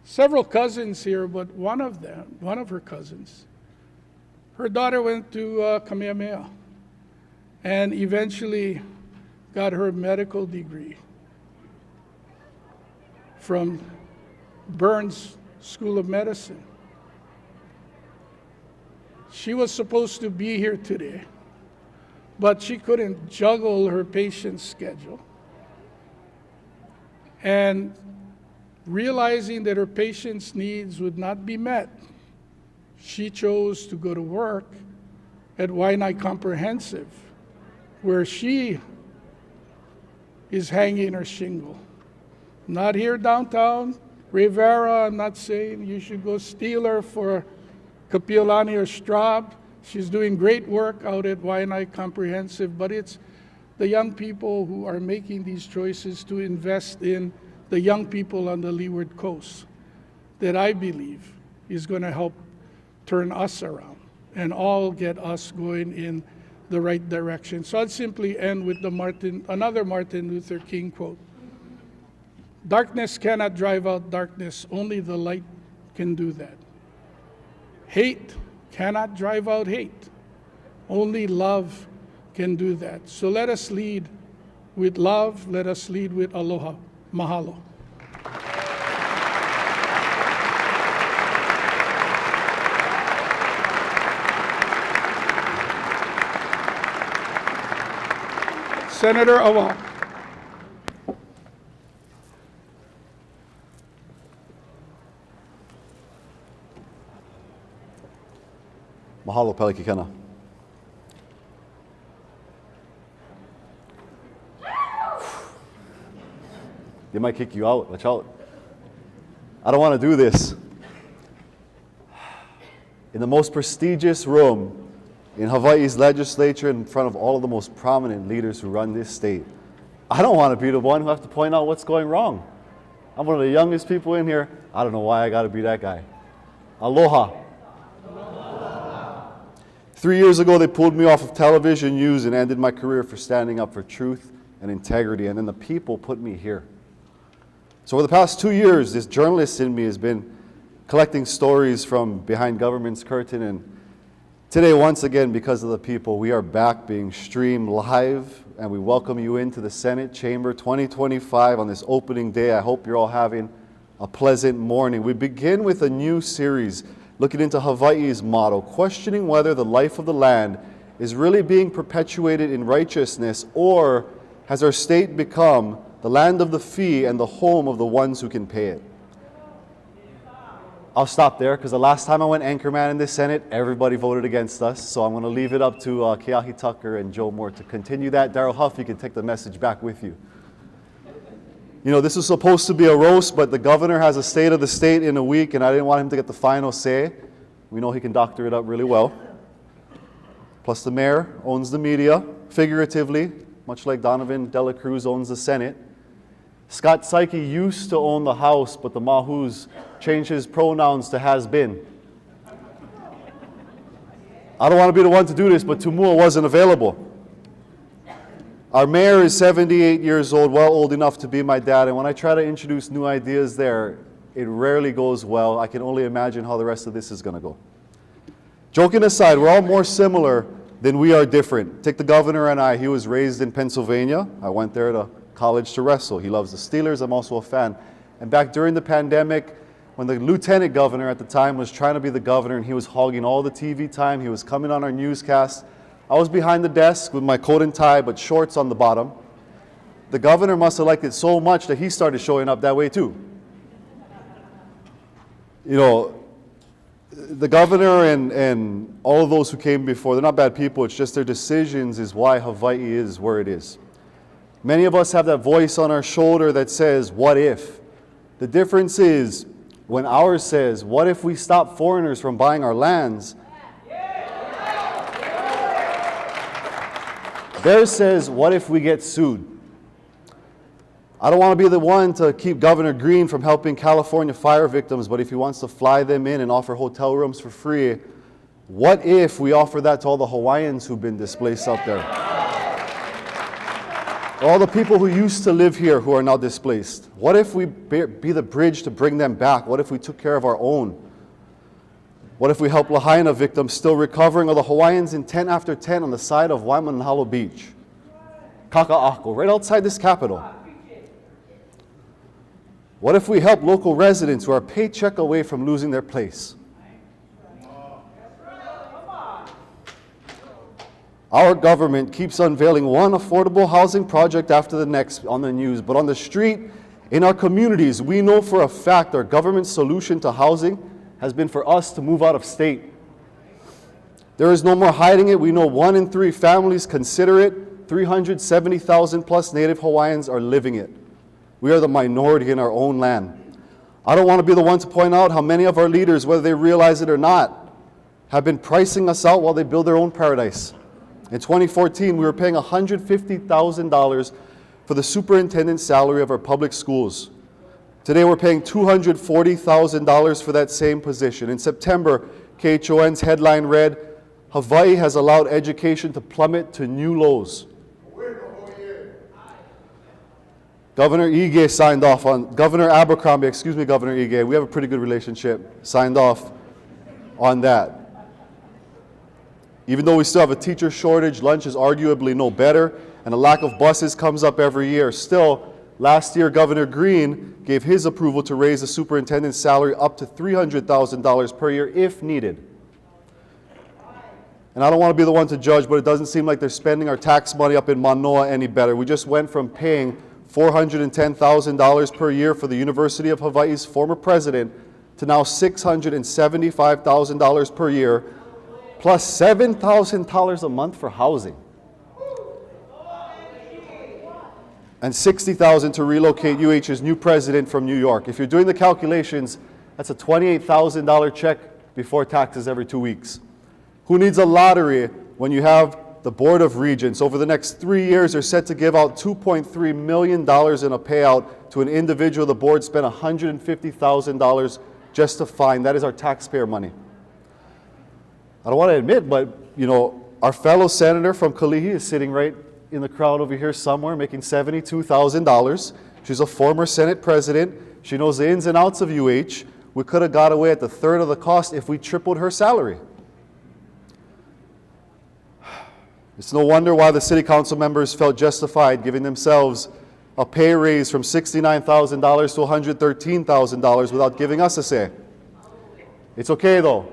several cousins here, but one of her cousins, her daughter went to Kamehameha and eventually got her medical degree from Burns School of Medicine. She was supposed to be here today, but she couldn't juggle her patient's schedule. And realizing that her patient's needs would not be met, she chose to go to work at Waianae Comprehensive, where she is hanging her shingle. Not here downtown, Rivera. I'm not saying you should go steal her for Kapiolani or Straub. She's doing great work out at Waianae Comprehensive, but it's the young people who are making these choices to invest in the young people on the Leeward Coast that I believe is going to help turn us around and all get us going in the right direction. So I'd simply end with another Martin Luther King quote. Darkness cannot drive out darkness, only the light can do that. Hate cannot drive out hate, only love can do that. So let us lead with love, let us lead with aloha. Mahalo. Senator Awa. Mahalo, Pelekikena. They might kick you out. Watch out. I don't want to do this. In the most prestigious room in Hawaii's legislature, in front of all of the most prominent leaders who run this state, I don't want to be the one who have to point out what's going wrong. I'm one of the youngest people in here. I don't know why I got to be that guy. Aloha. 3 years ago, they pulled me off of television news and ended my career for standing up for truth and integrity, and then the people put me here. So over the past 2 years, this journalist in me has been collecting stories from behind government's curtain, and today, once again, because of the people, we are back being streamed live, and we welcome you into the Senate Chamber 2025 on this opening day. I hope you're all having a pleasant morning. We begin with a new series looking into Hawaii's motto, questioning whether the life of the land is really being perpetuated in righteousness, or has our state become the land of the fee and the home of the ones who can pay it. I'll stop there because the last time I went anchorman in this Senate, everybody voted against us. So I'm going to leave it up to Keahi Tucker and Joe Moore to continue that. Darryl Huff, you can take the message back with you. You know, this was supposed to be a roast, but the governor has a state of the state in a week, and I didn't want him to get the final say. We know he can doctor it up really well. Plus the mayor owns the media, figuratively, much like Donovan Dela Cruz owns the Senate. Scott Psyche used to own the House, but the Mahus changed his pronouns to has been. I don't want to be the one to do this, but Tumua wasn't available. Our mayor is 78 years old, well old enough to be my dad, and when I try to introduce new ideas there, it rarely goes well. I can only imagine how the rest of this is going to go. Joking aside, we're all more similar than we are different. Take the governor and I. He was raised in Pennsylvania. I went there to college to wrestle. He loves the Steelers. I'm also a fan. And back during the pandemic, when the lieutenant governor at the time was trying to be the governor and he was hogging all the TV time, he was coming on our newscast, I was behind the desk with my coat and tie but shorts on the bottom. The governor must have liked it so much that he started showing up that way too. You know, the governor and all of those who came before, they're not bad people, it's just their decisions is why Hawaii is where it is. Many of us have that voice on our shoulder that says, what if? The difference is when ours says, what if we stop foreigners from buying our lands? Bear says, what if we get sued? I don't want to be the one to keep Governor Green from helping California fire victims, but if he wants to fly them in and offer hotel rooms for free, what if we offer that to all the Hawaiians who've been displaced up there? All the people who used to live here who are now displaced. What if we be the bridge to bring them back? What if we took care of our own? What if we help Lahaina victims still recovering, or the Hawaiians in tent after tent on the side of Waimanalo Beach? Kaka'ako, right outside this capital. What if we help local residents who are a paycheck away from losing their place? Our government keeps unveiling one affordable housing project after the next on the news, but on the street, in our communities, we know for a fact our government's solution to housing has been for us to move out of state. There is no more hiding it. We know 1 in 3 families consider it. 370,000 plus Native Hawaiians are living it. We are the minority in our own land. I don't want to be the one to point out how many of our leaders, whether they realize it or not, have been pricing us out while they build their own paradise. In 2014, we were paying $150,000 for the superintendent's salary of our public schools. Today, we're paying $240,000 for that same position. In September, KHON's headline read, Hawaii has allowed education to plummet to new lows. Governor Ige signed off on, Governor Abercrombie, excuse me, Governor Ige, we have a pretty good relationship, signed off on that. Even though we still have a teacher shortage, lunch is arguably no better, and a lack of buses comes up every year. Still, last year, Governor Green gave his approval to raise the superintendent's salary up to $300,000 per year if needed. And I don't want to be the one to judge, but it doesn't seem like they're spending our tax money up in Manoa any better. We just went from paying $410,000 per year for the University of Hawaii's former president to now $675,000 per year, plus $7,000 a month for housing. And $60,000 to relocate UH's new president from New York. If you're doing the calculations, that's a $28,000 check before taxes every 2 weeks. Who needs a lottery when you have the Board of Regents? Over the next 3 years, they're set to give out $2.3 million in a payout to an individual. The board spent $150,000 just to find. That is our taxpayer money. I don't want to admit, but you know, our fellow senator from Kalihi is sitting right in the crowd over here somewhere, making $72,000. She's a former Senate president. She knows the ins and outs of UH. We could have got away at the third of the cost if we tripled her salary. It's no wonder why the city council members felt justified giving themselves a pay raise from $69,000 to $113,000 without giving us a say. It's okay though.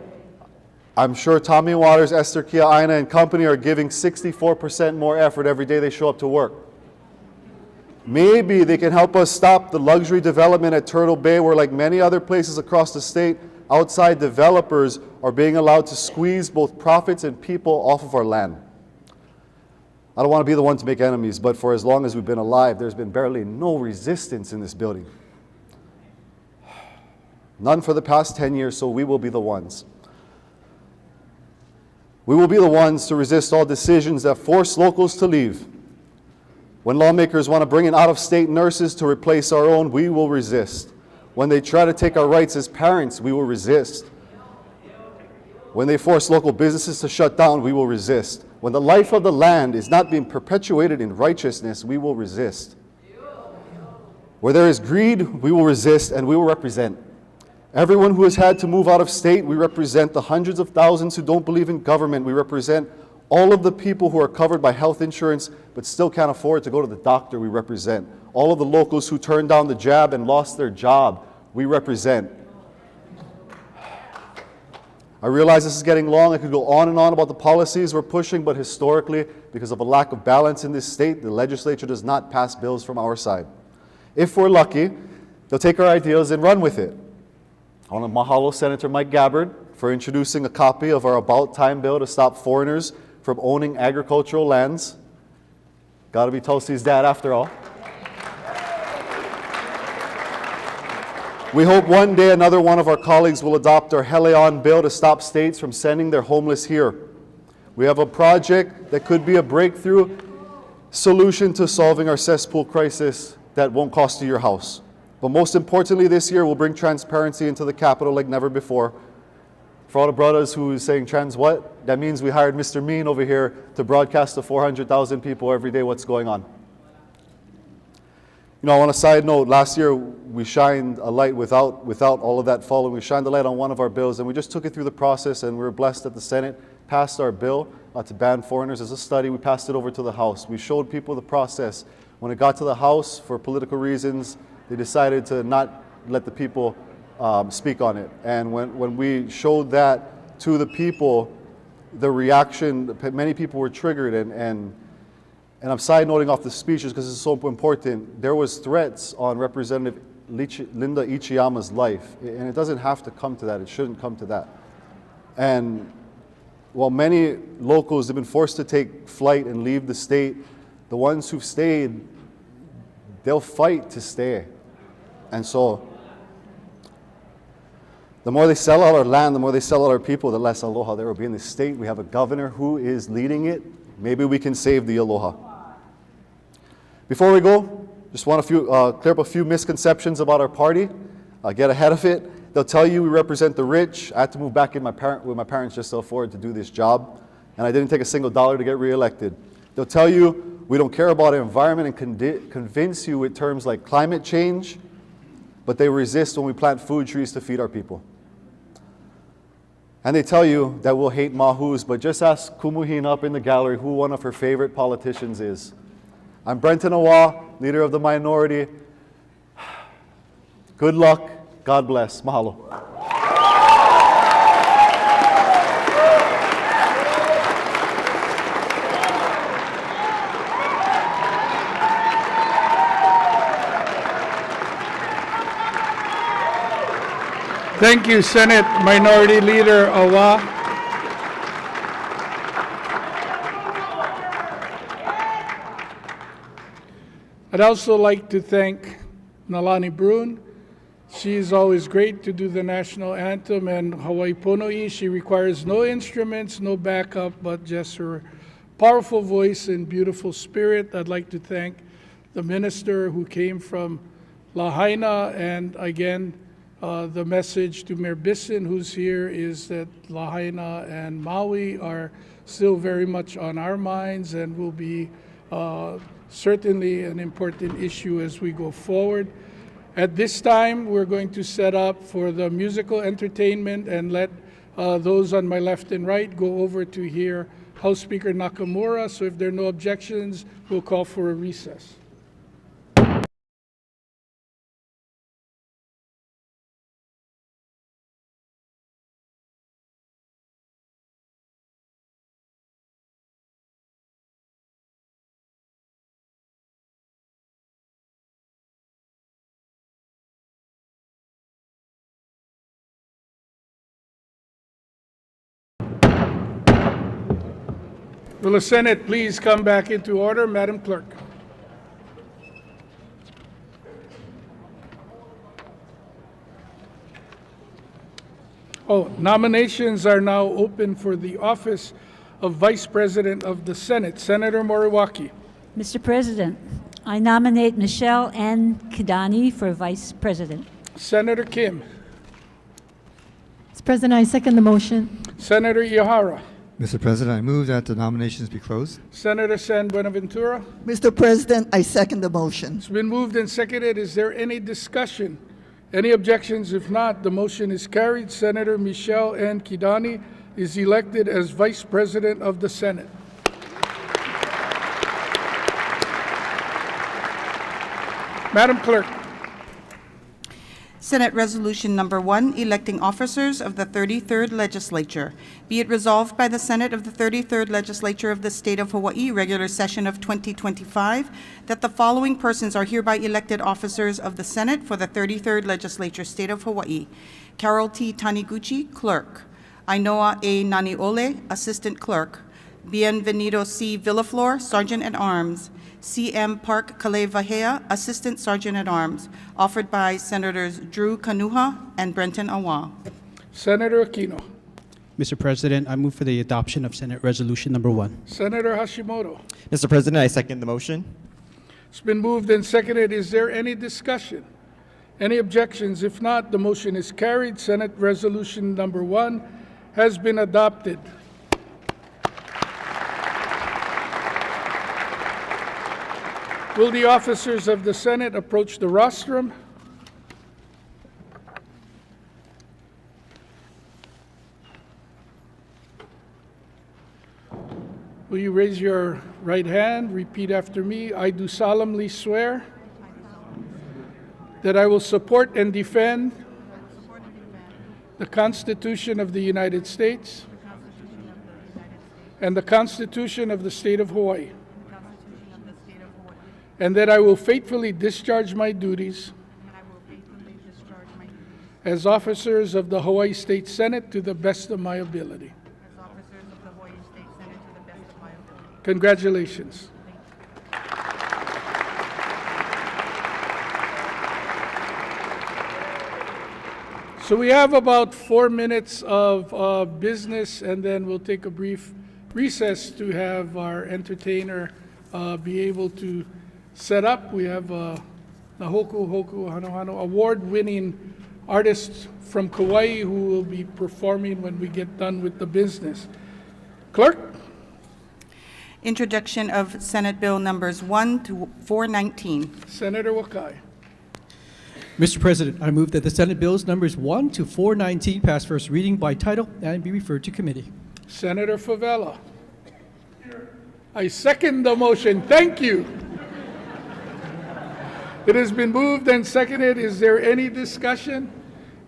I'm sure Tommy Waters, Esther Kia Aina and company are giving 64% more effort every day they show up to work. Maybe they can help us stop the luxury development at Turtle Bay, where like many other places across the state, outside developers are being allowed to squeeze both profits and people off of our land. I don't want to be the one to make enemies, but for as long as we've been alive, there's been barely no resistance in this building. None for the past 10 years, so we will be the ones. We will be the ones to resist all decisions that force locals to leave. When lawmakers want to bring in out-of-state nurses to replace our own, we will resist. When they try to take our rights as parents, we will resist. When they force local businesses to shut down, we will resist. When the life of the land is not being perpetuated in righteousness, we will resist. Where there is greed, we will resist and we will represent. Everyone who has had to move out of state, we represent. The hundreds of thousands who don't believe in government, we represent. All of the people who are covered by health insurance but still can't afford to go to the doctor, we represent. All of the locals who turned down the jab and lost their job, we represent. I realize this is getting long. I could go on and on about the policies we're pushing, but historically, because of a lack of balance in this state, the legislature does not pass bills from our side. If we're lucky, they'll take our ideas and run with it. I want to mahalo Senator Mike Gabbard for introducing a copy of our About Time bill to stop foreigners from owning agricultural lands. Got to be Tulsi's dad after all. We hope one day another one of our colleagues will adopt our Heleon bill to stop states from sending their homeless here. We have a project that could be a breakthrough solution to solving our cesspool crisis that won't cost you your house. But most importantly, this year we'll bring transparency into the Capitol like never before. For all the brothers who is saying trans what, that means we hired Mr. Mean over here to broadcast to 400,000 people every day what's going on. You know, on a side note, last year we shined a light without all of that following. We shined a light on one of our bills, and we just took it through the process, and we were blessed that the Senate passed our bill to ban foreigners as a study. We passed it over to the House. We showed people the process. When it got to the House, for political reasons, they decided to not let the people speak on it. And when we showed that to the people, the reaction, many people were triggered, and I'm side noting off the speeches because it's so important. There was threats on Representative Linda Ichiyama's life, and it doesn't have to come to that. It shouldn't come to that. And while many locals have been forced to take flight and leave the state, the ones who've stayed, they'll fight to stay. And so the more they sell out our land, the more they sell out our people, the less aloha there will be in the state. We have a governor who is leading it. Maybe we can save the aloha. Before we go, just want to clear up a few misconceptions about our party. Get ahead of it. They'll tell you we represent the rich. I had to move back in with my parents just to afford to do this job, and I didn't take a single dollar to get reelected. They'll tell you we don't care about the environment and convince you with terms like climate change, but they resist when we plant food trees to feed our people. And they tell you that we'll hate mahus, but just ask Kumuhina up in the gallery who one of her favorite politicians is. I'm Brenton Awa, leader of the minority. Good luck. God bless. Mahalo. Thank you, Senate Minority Leader Awa. I'd also like to thank Nalani Bruin. She is always great to do the national anthem, and Hawai'i Pono'i. She requires no instruments, no backup, but just her powerful voice and beautiful spirit. I'd like to thank the minister who came from Lahaina, and again, the message to Mayor Bisson, who's here, is that Lahaina and Maui are still very much on our minds and will be certainly an important issue as we go forward. At this time, we're going to set up for the musical entertainment and let those on my left and right go over to hear House Speaker Nakamura. So if there are no objections, we'll call for a recess. Will the Senate please come back into order? Madam Clerk. Nominations are now open for the office of Vice President of the Senate. Senator Moriwaki. Mr. President, I nominate Michelle N. Kidani for Vice President. Senator Kim. Mr. President, I second the motion. Senator Ihara. Mr. President, I move that the nominations be closed. Senator San Buenaventura. Mr. President, I second the motion. It's been moved and seconded. Is there any discussion? Any objections? If not, the motion is carried. Senator Michelle N. Kidani is elected as Vice President of the Senate. Madam Clerk. Senate Resolution Number 1, electing officers of the 33rd Legislature. Be it resolved by the Senate of the 33rd Legislature of the State of Hawaii, regular session of 2025, that the following persons are hereby elected officers of the Senate for the 33rd Legislature, State of Hawaii. Carol T. Taniguchi, Clerk. Ainoa A. Naniole, Assistant Clerk. Bienvenido C. Villaflor, Sergeant at Arms. C.M. Park Kalevahea, Assistant Sergeant at Arms, offered by Senators Drew Kanuha and Brenton Awa. Senator Aquino. Mr. President, I move for the adoption of Senate Resolution Number 1. Senator Hashimoto. Mr. President, I second the motion. It's been moved and seconded. Is there any discussion? Any objections? If not, the motion is carried. Senate Resolution Number 1 has been adopted. Will the officers of the Senate approach the rostrum? Will you raise your right hand? Repeat after me. I do solemnly swear that I will support and defend the Constitution of the United States and the Constitution of the State of Hawaii, and that I will faithfully discharge my duties as officers of the Hawaii State Senate to the best of my ability. Congratulations. So we have about 4 minutes of business, and then we'll take a brief recess to have our entertainer be able to set up. We have the Hoku Hoku Hano Hano award-winning artists from Kauai who will be performing when we get done with the business. Clerk? Introduction of Senate Bill Numbers 1 to 419. Senator Wakai. Mr. President, I move that the Senate Bills Numbers 1 to 419 pass first reading by title and be referred to committee. Senator Favela. I second the motion. Thank you. It has been moved and seconded. Is there any discussion?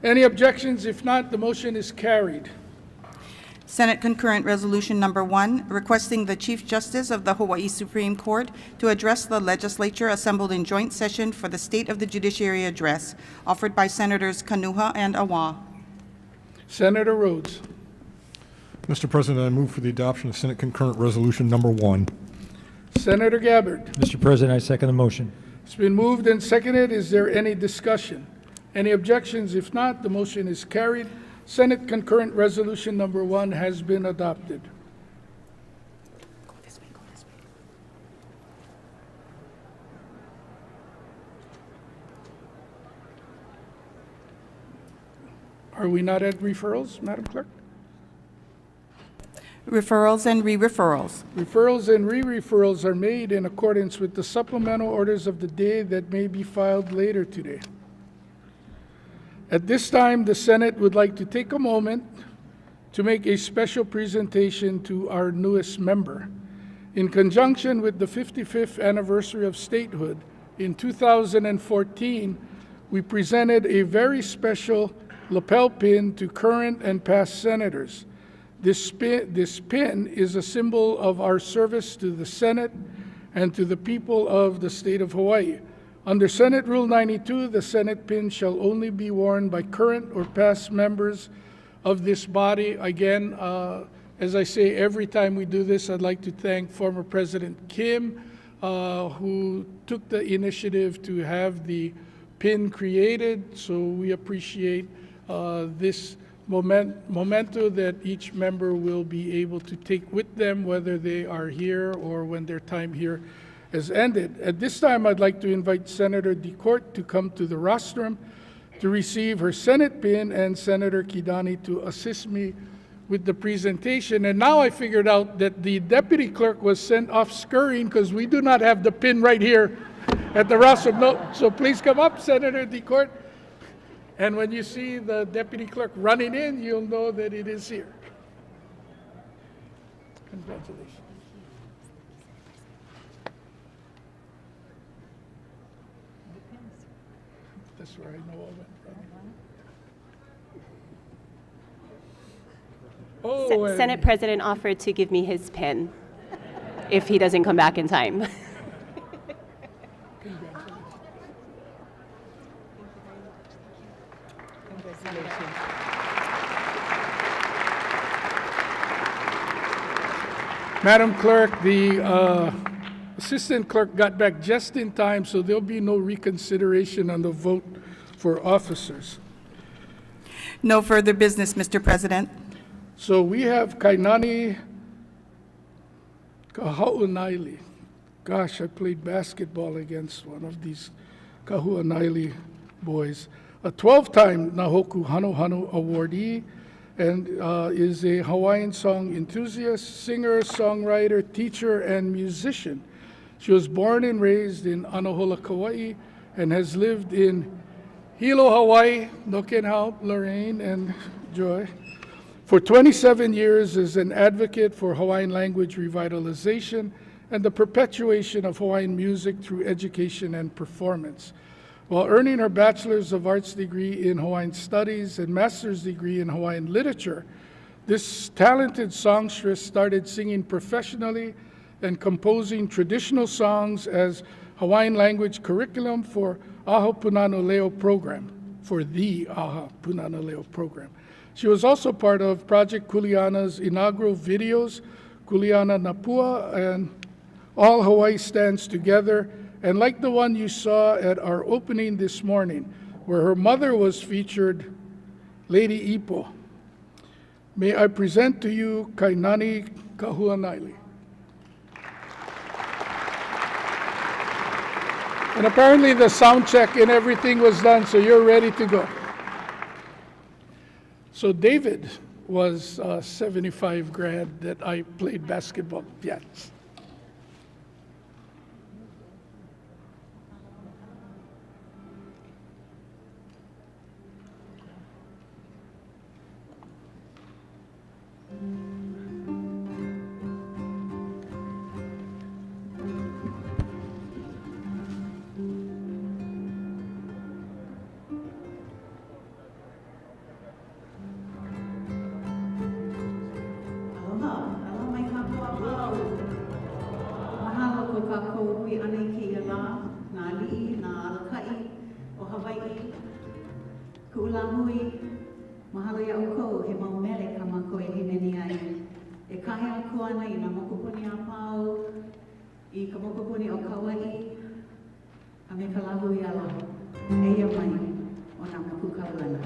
Any objections? If not, the motion is carried. Senate Concurrent Resolution Number 1, requesting the Chief Justice of the Hawaii Supreme Court to address the legislature assembled in joint session for the State of the Judiciary Address, offered by Senators Kanuha and Awa. Senator Rhodes. Mr. President, I move for the adoption of Senate Concurrent Resolution Number 1. Senator Gabbard. Mr. President, I second the motion. It's been moved and seconded. Is there any discussion? Any objections? If not, the motion is carried. Senate Concurrent Resolution Number 1 has been adopted. Are we not at referrals, Madam Clerk? Referrals and re-referrals. Referrals and re-referrals are made in accordance with the supplemental orders of the day that may be filed later today. At this time, the Senate would like to take a moment to make a special presentation to our newest member. In conjunction with the 55th anniversary of statehood in 2014, we presented a very special lapel pin to current and past senators. This pin is a symbol of our service to the Senate and to the people of the state of Hawaii. Under Senate Rule 92, the Senate pin shall only be worn by current or past members of this body. Again, as I say every time we do this, I'd like to thank former President Kim, who took the initiative to have the pin created. So we appreciate this memento that each member will be able to take with them, whether they are here or when their time here has ended. At this time, I'd like to invite Senator DeCourt to come to the rostrum to receive her Senate pin, and Senator Kidani to assist me with the presentation. And now I figured out that the deputy clerk was sent off scurrying because we do not have the pin right here at the rostrum. No, so please come up, Senator DeCourt. And when you see the deputy clerk running in, you'll know that it is here. Congratulations. That's where I know I went from. Oh, and Senate President offered to give me his pin if he doesn't come back in time. Madam Clerk, the Assistant Clerk got back just in time, so there'll be no reconsideration on the vote for officers. No further business, Mr. President. So we have Kainani Kahau'anaili. Gosh, I played basketball against one of these Kahuanaili boys. A 12-time Nahoku Hano Hano awardee, and is a Hawaiian song enthusiast, singer, songwriter, teacher, and musician. She was born and raised in Anahola, Kauai, and has lived in Hilo, Hawaii, Nokenhau, Lorraine, and Joy. For 27 years as an advocate for Hawaiian language revitalization and the perpetuation of Hawaiian music through education and performance. While earning her Bachelor's of Arts degree in Hawaiian Studies and Master's degree in Hawaiian Literature, this talented songstress started singing professionally and composing traditional songs as Hawaiian language curriculum for Aho Punana Leo program, for the Aho Punana Leo program. She was also part of Project Kuleana's inaugural videos, Kuleana Napua and All Hawaii Stands Together, and like the one you saw at our opening this morning, where her mother was featured, Lady Ipo. May I present to you Kainani Kahuanaili. And apparently the sound check and everything was done, so you're ready to go. So David was 75 grad that I played basketball. Yes. Mahalo ko kākou hui ana i ki ia la, nā li'i, nā alakai o Hawai'i. Ku'ula hui, mahalo ia o kou he mau mele ka mako e hineni ai. E kahe aku ana i nā mokopuni a pau, i ka mokopuni o Kauai, a me ka lahu i ala. E ia mai o nā mokukau ana.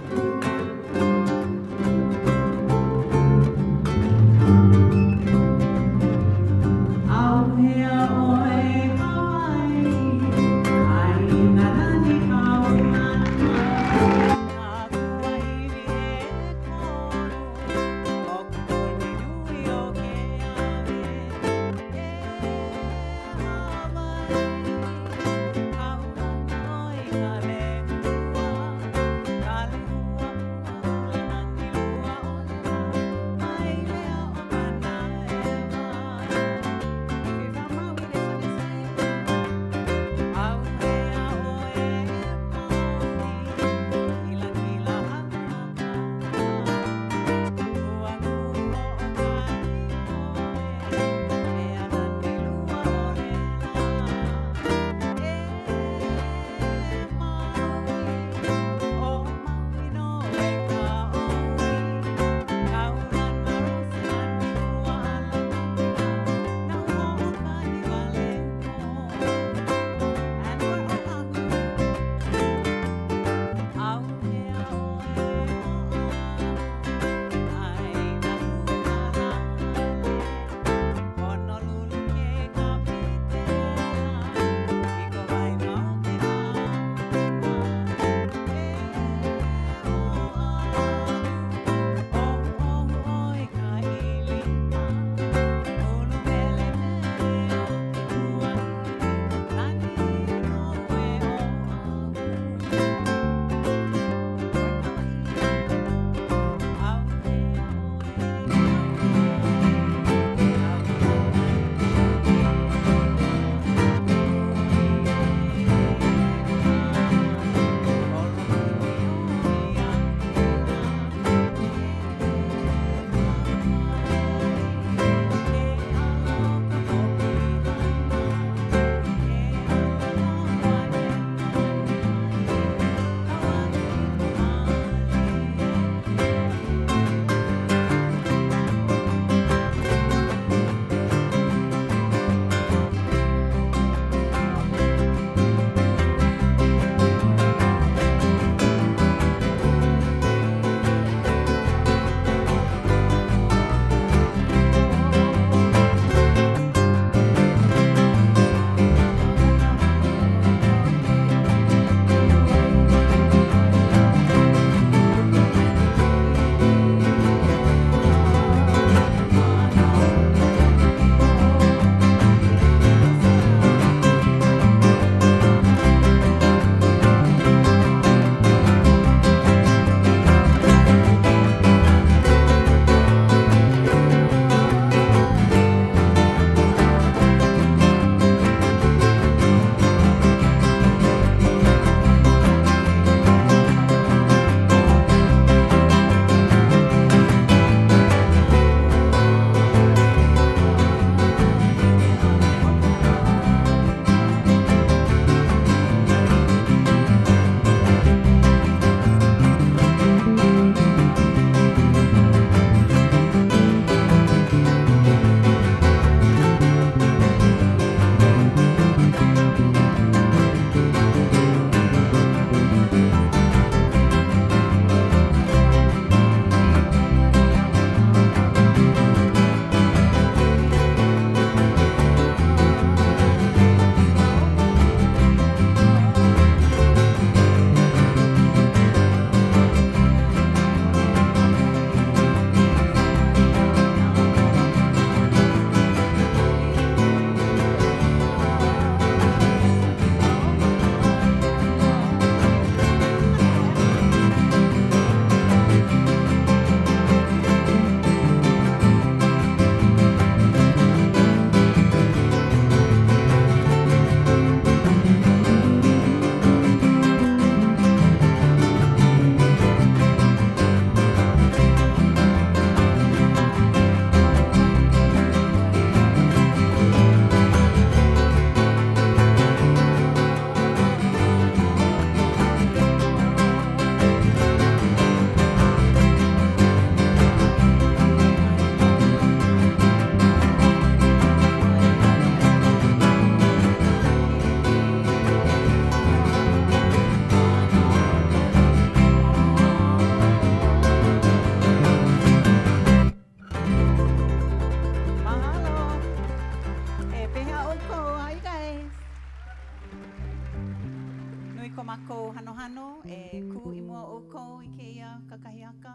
kakahiaka.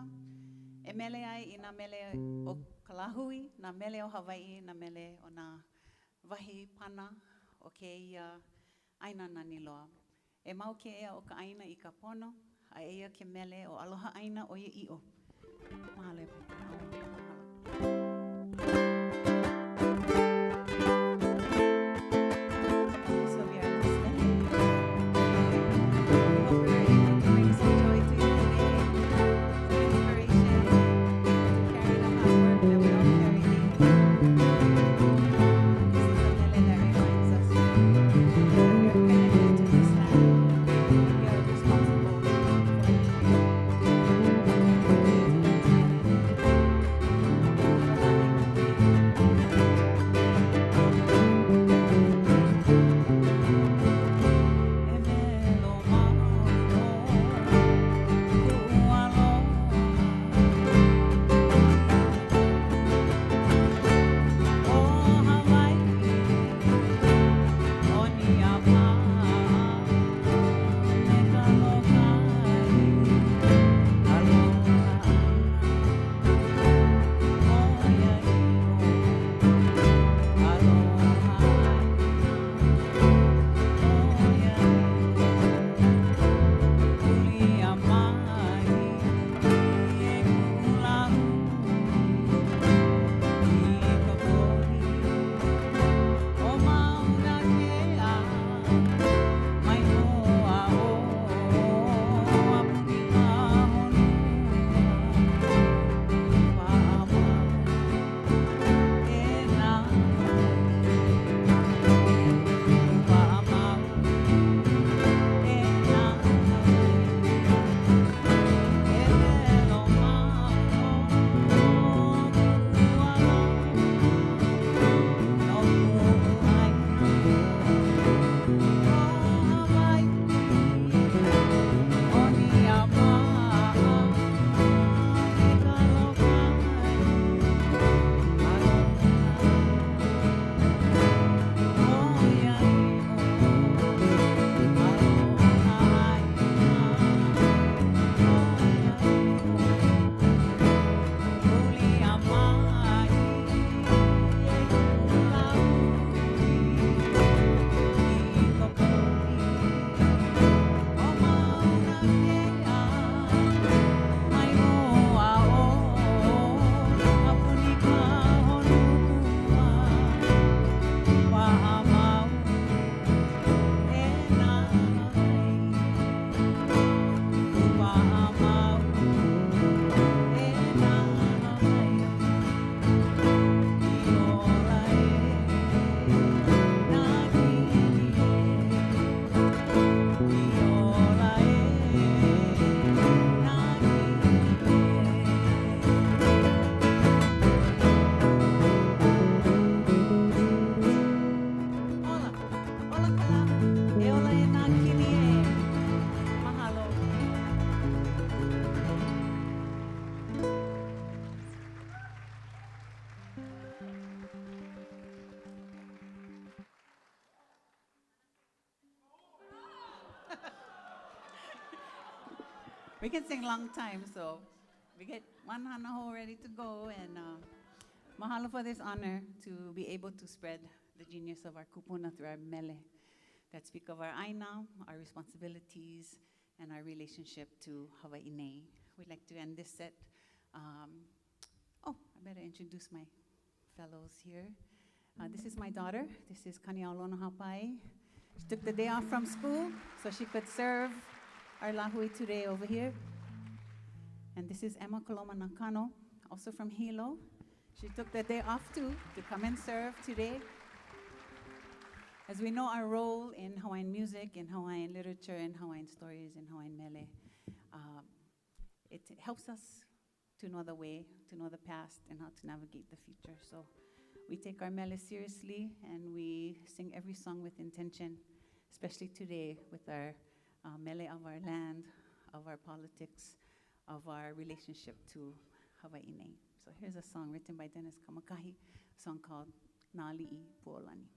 E mele ai I nā mele o Kalahui, nā mele o Hawai'i, nā mele o nā wahi pana o ke ia aina nani loa. E mau ke ea o ka aina I ka pono, a eia ke mele o aloha aina o ia i'o. Mahalo e mahalo. This will be our last minute. We hope we were able to bring some joy to you today, some inspiration to carry the hard work that we all carry daily. This is a mele that reminds us that we are connected to this land, and we are responsible for its We can sing long time, so we get one hanaho ready to go, and mahalo for this honor to be able to spread the genius of our kupuna through our mele that speak of our aina, our responsibilities, and our relationship to Hawai'i nei. We'd like to end this set. I better introduce my fellows here. This is my daughter. This is Kaniaolona Hapai. She took the day off from school so she could serve our lahui today over here. And this is Emma Koloma Nakano, also from Hilo. She took the day off too to come and serve today. As we know our role in Hawaiian music, in Hawaiian literature, in Hawaiian stories, in Hawaiian mele, it helps us to know the way, to know the past, and how to navigate the future. So we take our mele seriously, and we sing every song with intention, especially today with our mele of our land, of our politics, of our relationship to Hawai'i nei. So here's a song written by Dennis Kamakahi, a song called Nāli'i Puolani.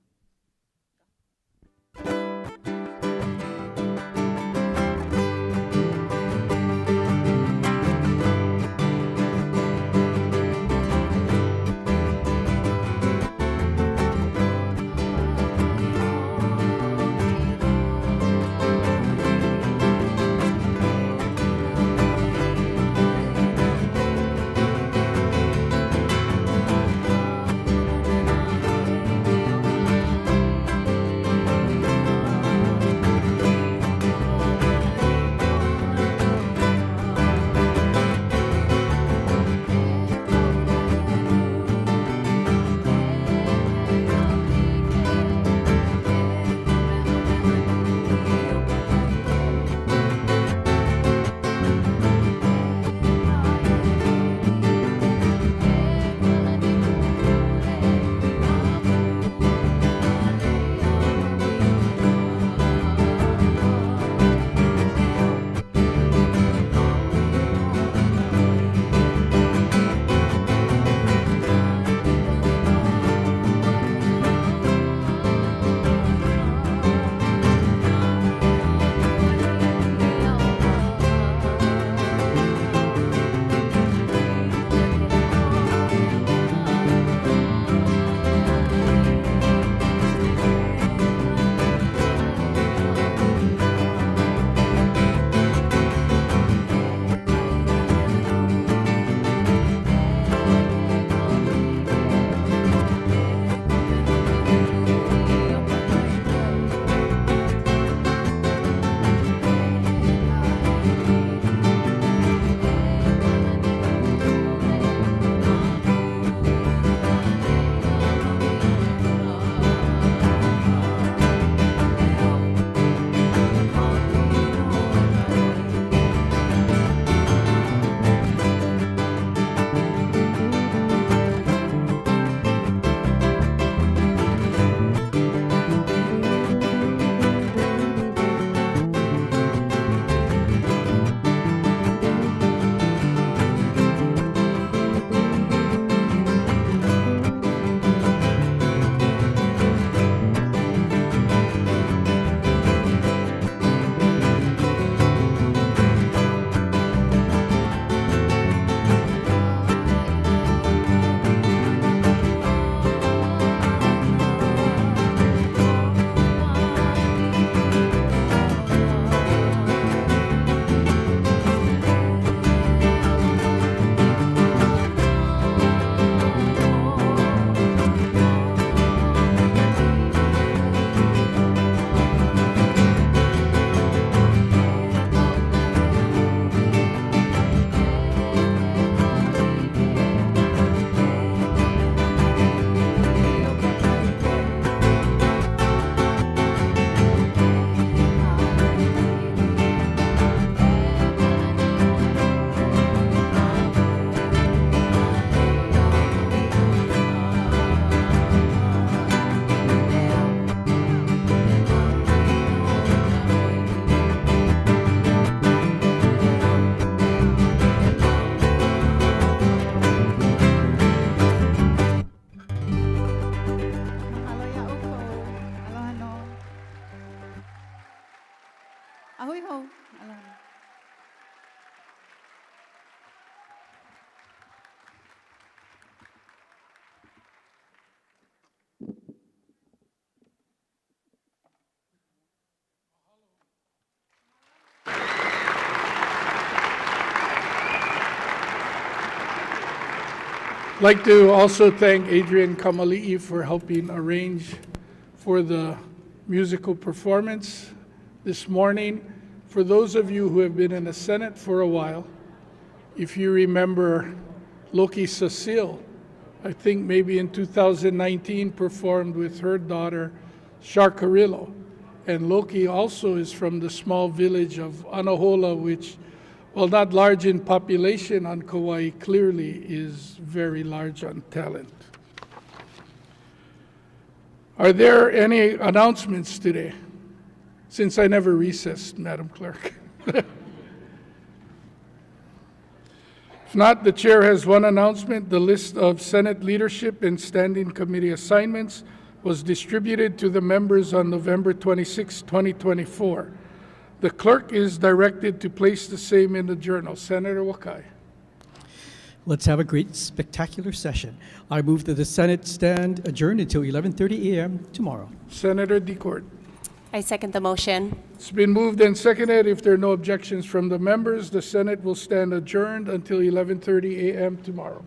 I'd like to also thank Adrian Kamali'i for helping arrange for the musical performance this morning. For those of you who have been in the Senate for a while, if you remember Loki Cecile, I think maybe in 2019 performed with her daughter, Sharkarillo. And Loki also is from the small village of Anahola, which, while not large in population on Kauai, clearly is very large on talent. Are there any announcements today? Since I never recessed, Madam Clerk. If not, the chair has one announcement. The list of Senate leadership and standing committee assignments was distributed to the members on November 26, 2024. The clerk is directed to place the same in the journal. Senator Wakai. Let's have a great, spectacular session. I move that the Senate stand adjourned until 11:30 a.m. tomorrow. Senator Decourt. I second the motion. It's been moved and seconded. If there are no objections from the members, the Senate will stand adjourned until 11:30 a.m. tomorrow.